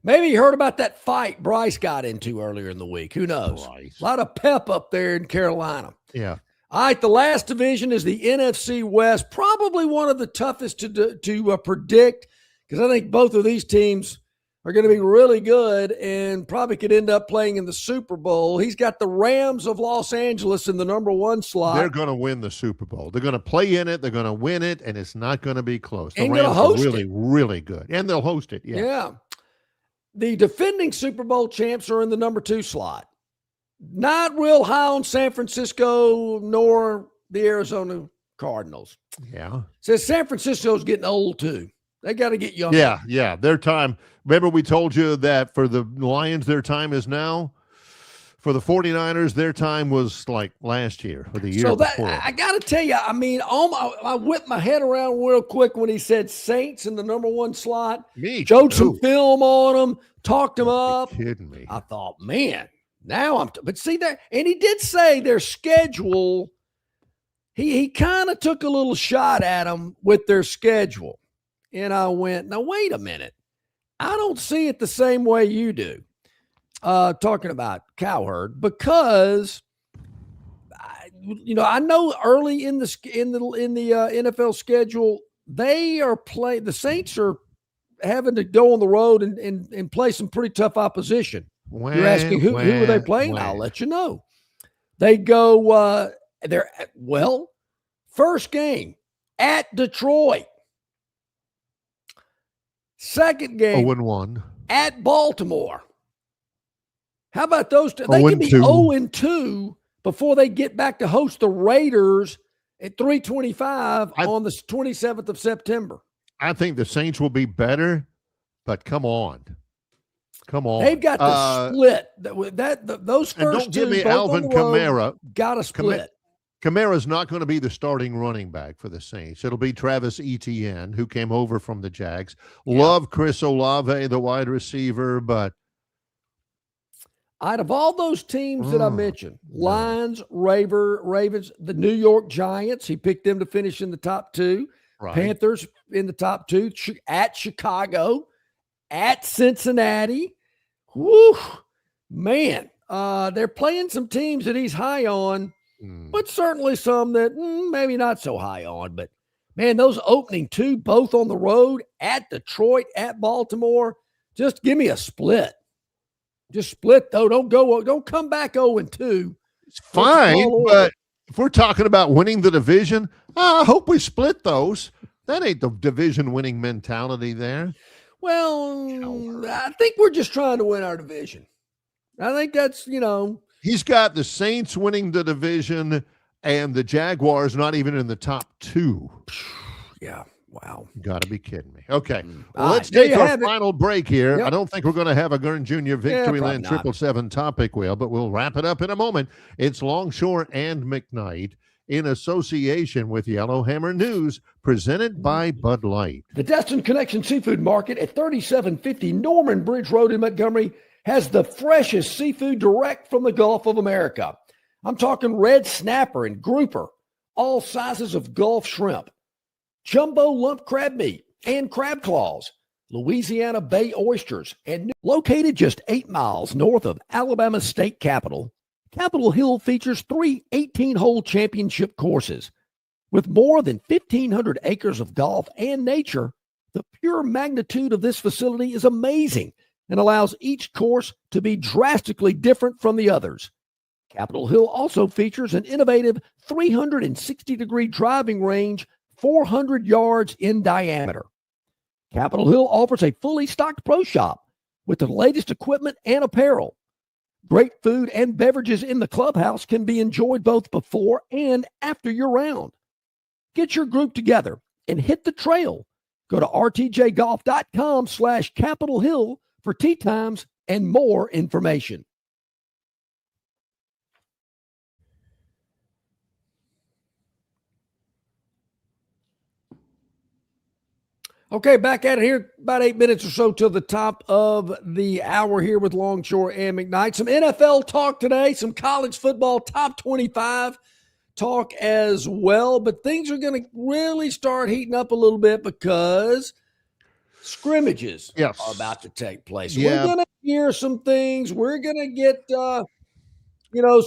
Maybe you heard about that fight Bryce got into earlier in the week. Who knows? A lot of pep up there in Carolina. Yeah. All right, the last division is the NFC West. Probably one of the toughest to predict because I think both of these teams are going to be really good and probably could end up playing in the Super Bowl. He's got the Rams of Los Angeles in the number 1 slot. They're going to win the Super Bowl. They're going to play in it. They're going to win it, and it's not going to be close. The Rams are really, really good, and they'll host it. Yeah. The defending Super Bowl champs are in the number 2 slot. Not real high on San Francisco nor the Arizona Cardinals. Yeah. Says San Francisco's getting old too. They got to get younger. Yeah. Their time. Remember, we told you that for the Lions, their time is now. For the 49ers, their time was like last year or the year before. I got to tell you, I mean, I whipped my head around real quick when he said Saints in the number 1 slot. Showed some film on them, talked them up. Kidding me. I thought, man, now but see that, and he did say their schedule. He kind of took a little shot at them with their schedule, and I went, now wait a minute, I don't see it the same way you do. Talking about Cowherd, because I know early in the NFL schedule the Saints are having to go on the road and play some pretty tough opposition. You're asking who are they playing? I'll let you know. They go first game at Detroit. Second game 0-1 at Baltimore. How about those two? They can be 0-2 before they get back to host the Raiders at 3:25 on the 27th of September. I think the Saints will be better, but come on. They've got to split. Those first don't give two, me Alvin Kamara. Got to split. Kamara's not going to be the starting running back for the Saints. It'll be Travis Etienne, who came over from the Jags. Love Chris Olave, the wide receiver, but out of all those teams that I mentioned, Lions, Ravens, the New York Giants, he picked them to finish in the top 2. Right. Panthers in the top 2, at Chicago, at Cincinnati. Whew, man, they're playing some teams that he's high on, but certainly some that maybe not so high on. But, man, those opening 2, both on the road, at Detroit, at Baltimore, just give me a split. Just split, though. Don't come back 0-2. It's fine, but if we're talking about winning the division, I hope we split those. That ain't the division-winning mentality there. Well, I think we're just trying to win our division. I think that's, He's got the Saints winning the division and the Jaguars not even in the top 2. Yeah. Wow. You got to be kidding me. Okay. Well, let's take our final break here. Yep. I don't think we're going to have a Gurn Jr. Victoryland 777 topic wheel, but we'll wrap it up in a moment. It's Longshore and McKnight in association with Yellowhammer News, presented by Bud Light. The Destin Connection Seafood Market at 3750 Norman Bridge Road in Montgomery has the freshest seafood direct from the Gulf of America. I'm talking red snapper and grouper, all sizes of Gulf shrimp, jumbo lump crab meat and crab claws, Louisiana Bay oysters, and located just 8 miles north of Alabama's state capital, Capitol Hill features 3 18-hole championship courses. With more than 1,500 acres of golf and nature, the pure magnitude of this facility is amazing and allows each course to be drastically different from the others. Capitol Hill also features an innovative 360-degree driving range 400 yards in diameter. Capitol Hill offers a fully stocked pro shop with the latest equipment and apparel. Great food and beverages in the clubhouse can be enjoyed both before and after your round. Get your group together and hit the trail. Go to rtjgolf.com/Capitol Hill for tee times and more information. Okay, back at it here, about 8 minutes or so till the top of the hour here with Longshore and McKnight. Some NFL talk today, some college football top 25 talk as well, but things are going to really start heating up a little bit because scrimmages are about to take place. We're going to hear some things. We're going to get,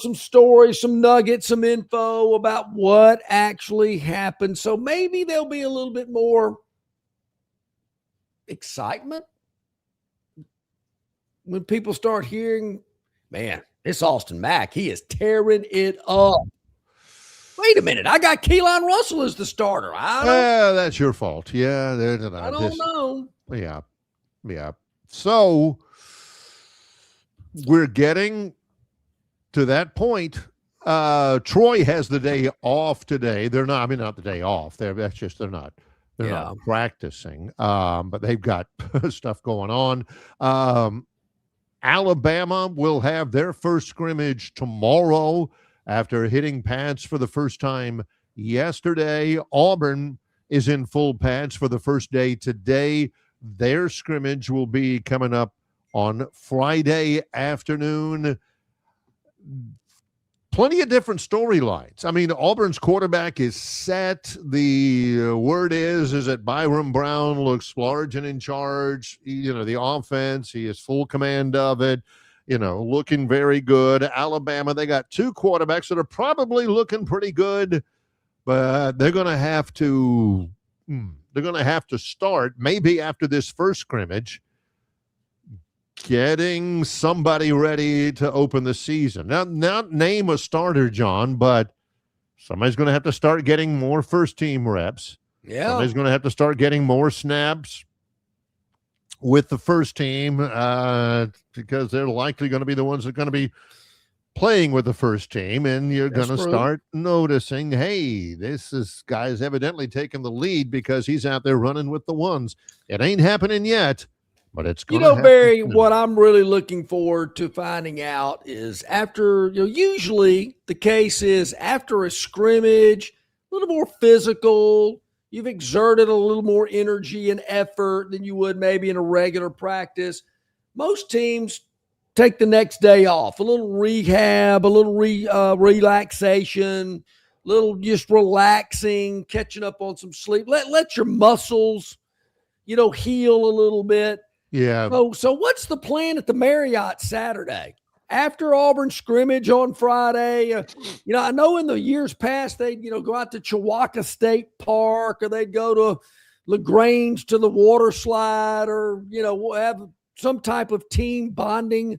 some stories, some nuggets, some info about what actually happened. So maybe there'll be a little bit more excitement when people start hearing, man, it's Austin Mack. He is tearing it up. Wait a minute. I got Keelan Russell as the starter. That's your fault. Yeah. I don't know. Yeah. So we're getting to that point. Troy has the day off today. They're not, not the day off. They're not They're not practicing, but they've got stuff going on. Alabama will have their first scrimmage tomorrow after hitting pads for the first time yesterday. Auburn is in full pads for the first day today. Their scrimmage will be coming up on Friday afternoon. Plenty of different storylines. I mean, Auburn's quarterback is set. The word is that Byron Brown looks large and in charge. The offense, he has full command of it, looking very good. Alabama, they got two quarterbacks that are probably looking pretty good, but they're going to have to start maybe after this first scrimmage, getting somebody ready to open the season. Now, not name a starter, John, but somebody's going to have to start getting more first-team reps. Yeah. Somebody's going to have to start getting more snaps with the first team because they're likely going to be the ones that are going to be playing with the first team, and you're going to start noticing, hey, this guy's evidently taking the lead because he's out there running with the ones. It ain't happening yet. But it's going to happen. Barry, what I'm really looking forward to finding out is after, usually the case is after a scrimmage, a little more physical, you've exerted a little more energy and effort than you would maybe in a regular practice. Most teams take the next day off, a little rehab, a little relaxation, a little just relaxing, catching up on some sleep. Let your muscles, heal a little bit. Yeah. So what's the plan at the Marriott Saturday? After Auburn scrimmage on Friday, I know in the years past they'd, go out to Chihuahua State Park, or they'd go to LaGrange to the water slide, or, have some type of team bonding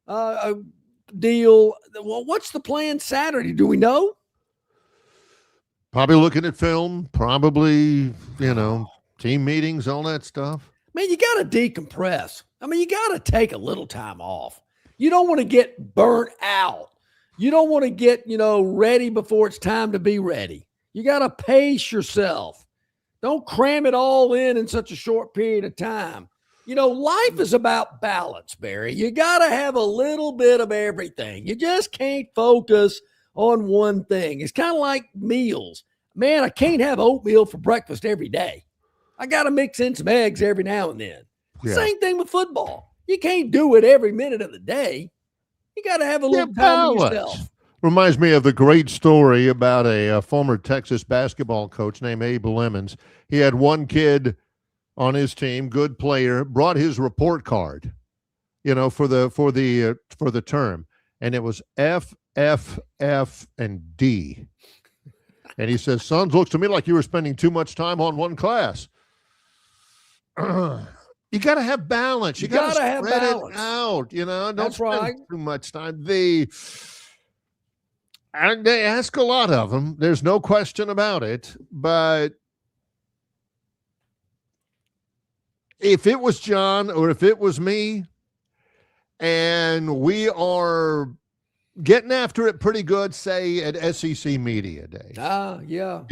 deal. Well, what's the plan Saturday? Do we know? Probably looking at film, probably, team meetings, all that stuff. Man, you got to decompress. You got to take a little time off. You don't want to get burnt out. You don't want to get, ready before it's time to be ready. You got to pace yourself. Don't cram it all in such a short period of time. Life is about balance, Barry. You got to have a little bit of everything. You just can't focus on one thing. It's kind of like meals. Man, I can't have oatmeal for breakfast every day. I got to mix in some eggs every now and then. Yeah. Same thing with football. You can't do it every minute of the day. You got to have a little time to yourself. Reminds me of the great story about a former Texas basketball coach named Abe Lemons. He had one kid on his team, good player, brought his report card, for the term, and it was F, F, F, and D. And he says, "Sons, looks to me like you were spending too much time on one class." You got to have balance. You got to have balance. It out. Don't spend too much time. They ask a lot of them. There's no question about it. But if it was John or if it was me, and we are getting after it pretty good, say at SEC Media Day. Yeah.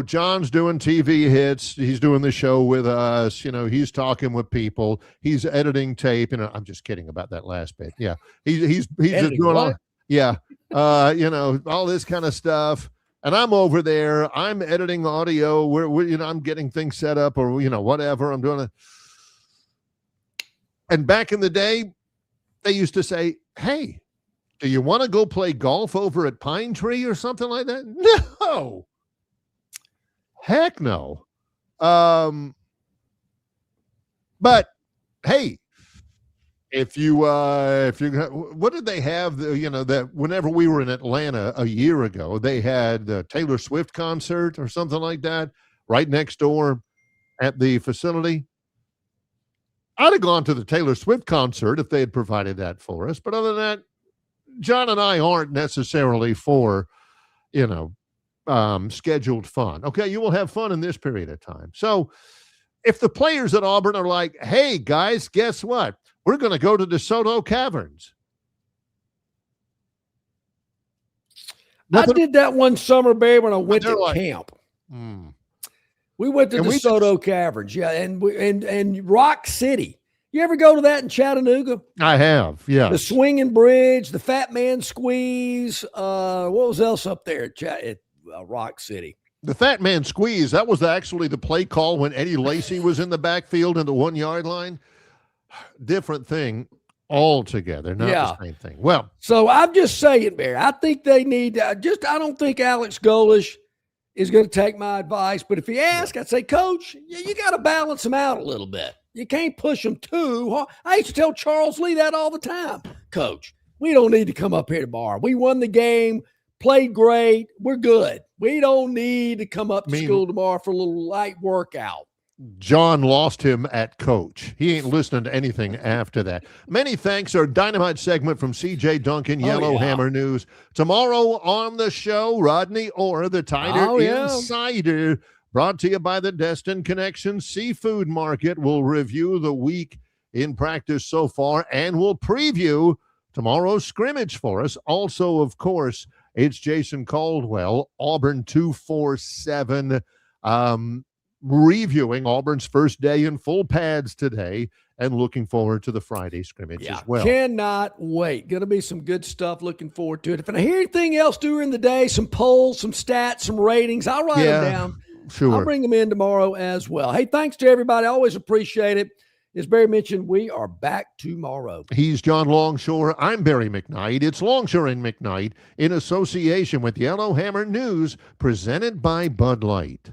John's doing TV hits. He's doing the show with us. He's talking with people. He's editing tape. I'm just kidding about that last bit. Yeah. He's just doing all, yeah. All this kind of stuff. And I'm over there. I'm editing audio. We're I'm getting things set up, or, whatever. I'm doing it. And back in the day, they used to say, "Hey, do you want to go play golf over at Pine Tree or something like that?" No. Heck no. But hey, if you what did they have? That whenever we were in Atlanta a year ago, they had the Taylor Swift concert or something like that right next door at the facility. I'd have gone to the Taylor Swift concert if they had provided that for us. But other than that, John and I aren't necessarily for, scheduled fun. Okay, you will have fun in this period of time. So if the players at Auburn are like, "Hey, guys, guess what? We're going to go to DeSoto Caverns." I did that one summer, Barry, when I went to camp. We went to DeSoto Caverns, yeah, and Rock City. You ever go to that in Chattanooga? I have, yeah. The Swinging Bridge, the Fat Man Squeeze. What was else up there at Rock City? The Fat Man Squeeze, that was actually the play call when Eddie Lacy was in the backfield in the 1 yard line. Different thing altogether, not the same thing. Well, so I'm just saying, Barry, I think they need I don't think Alex Golish is going to take my advice. But if he asks, I'd say, Coach, you got to balance them out a little bit. You can't push them too hard. I used to tell Charles Lee that all the time. Coach, we don't need to come up here tomorrow. We won the game, played great. We're good. We don't need to come up to school tomorrow for a little light workout. John lost him at coach. He ain't listening to anything after that. Many thanks. Our Dynamite segment from C.J. Duncan, Yellowhammer News. Tomorrow on the show, Rodney Orr, the Tider Insider, brought to you by the Destin Connection Seafood Market. We'll review the week in practice so far, and we'll preview tomorrow's scrimmage for us. Also, of course, it's Jason Caldwell, Auburn 247, reviewing Auburn's first day in full pads today and looking forward to the Friday scrimmage as well. Cannot wait. Going to be some good stuff. Looking forward to it. If I hear anything else during the day, some polls, some stats, some ratings, I'll write them down. Sure. I'll bring them in tomorrow as well. Hey, thanks to everybody. I always appreciate it. As Barry mentioned, we are back tomorrow. He's John Longshore. I'm Barry McKnight. It's Longshore and McKnight in association with Yellowhammer News, presented by Bud Light.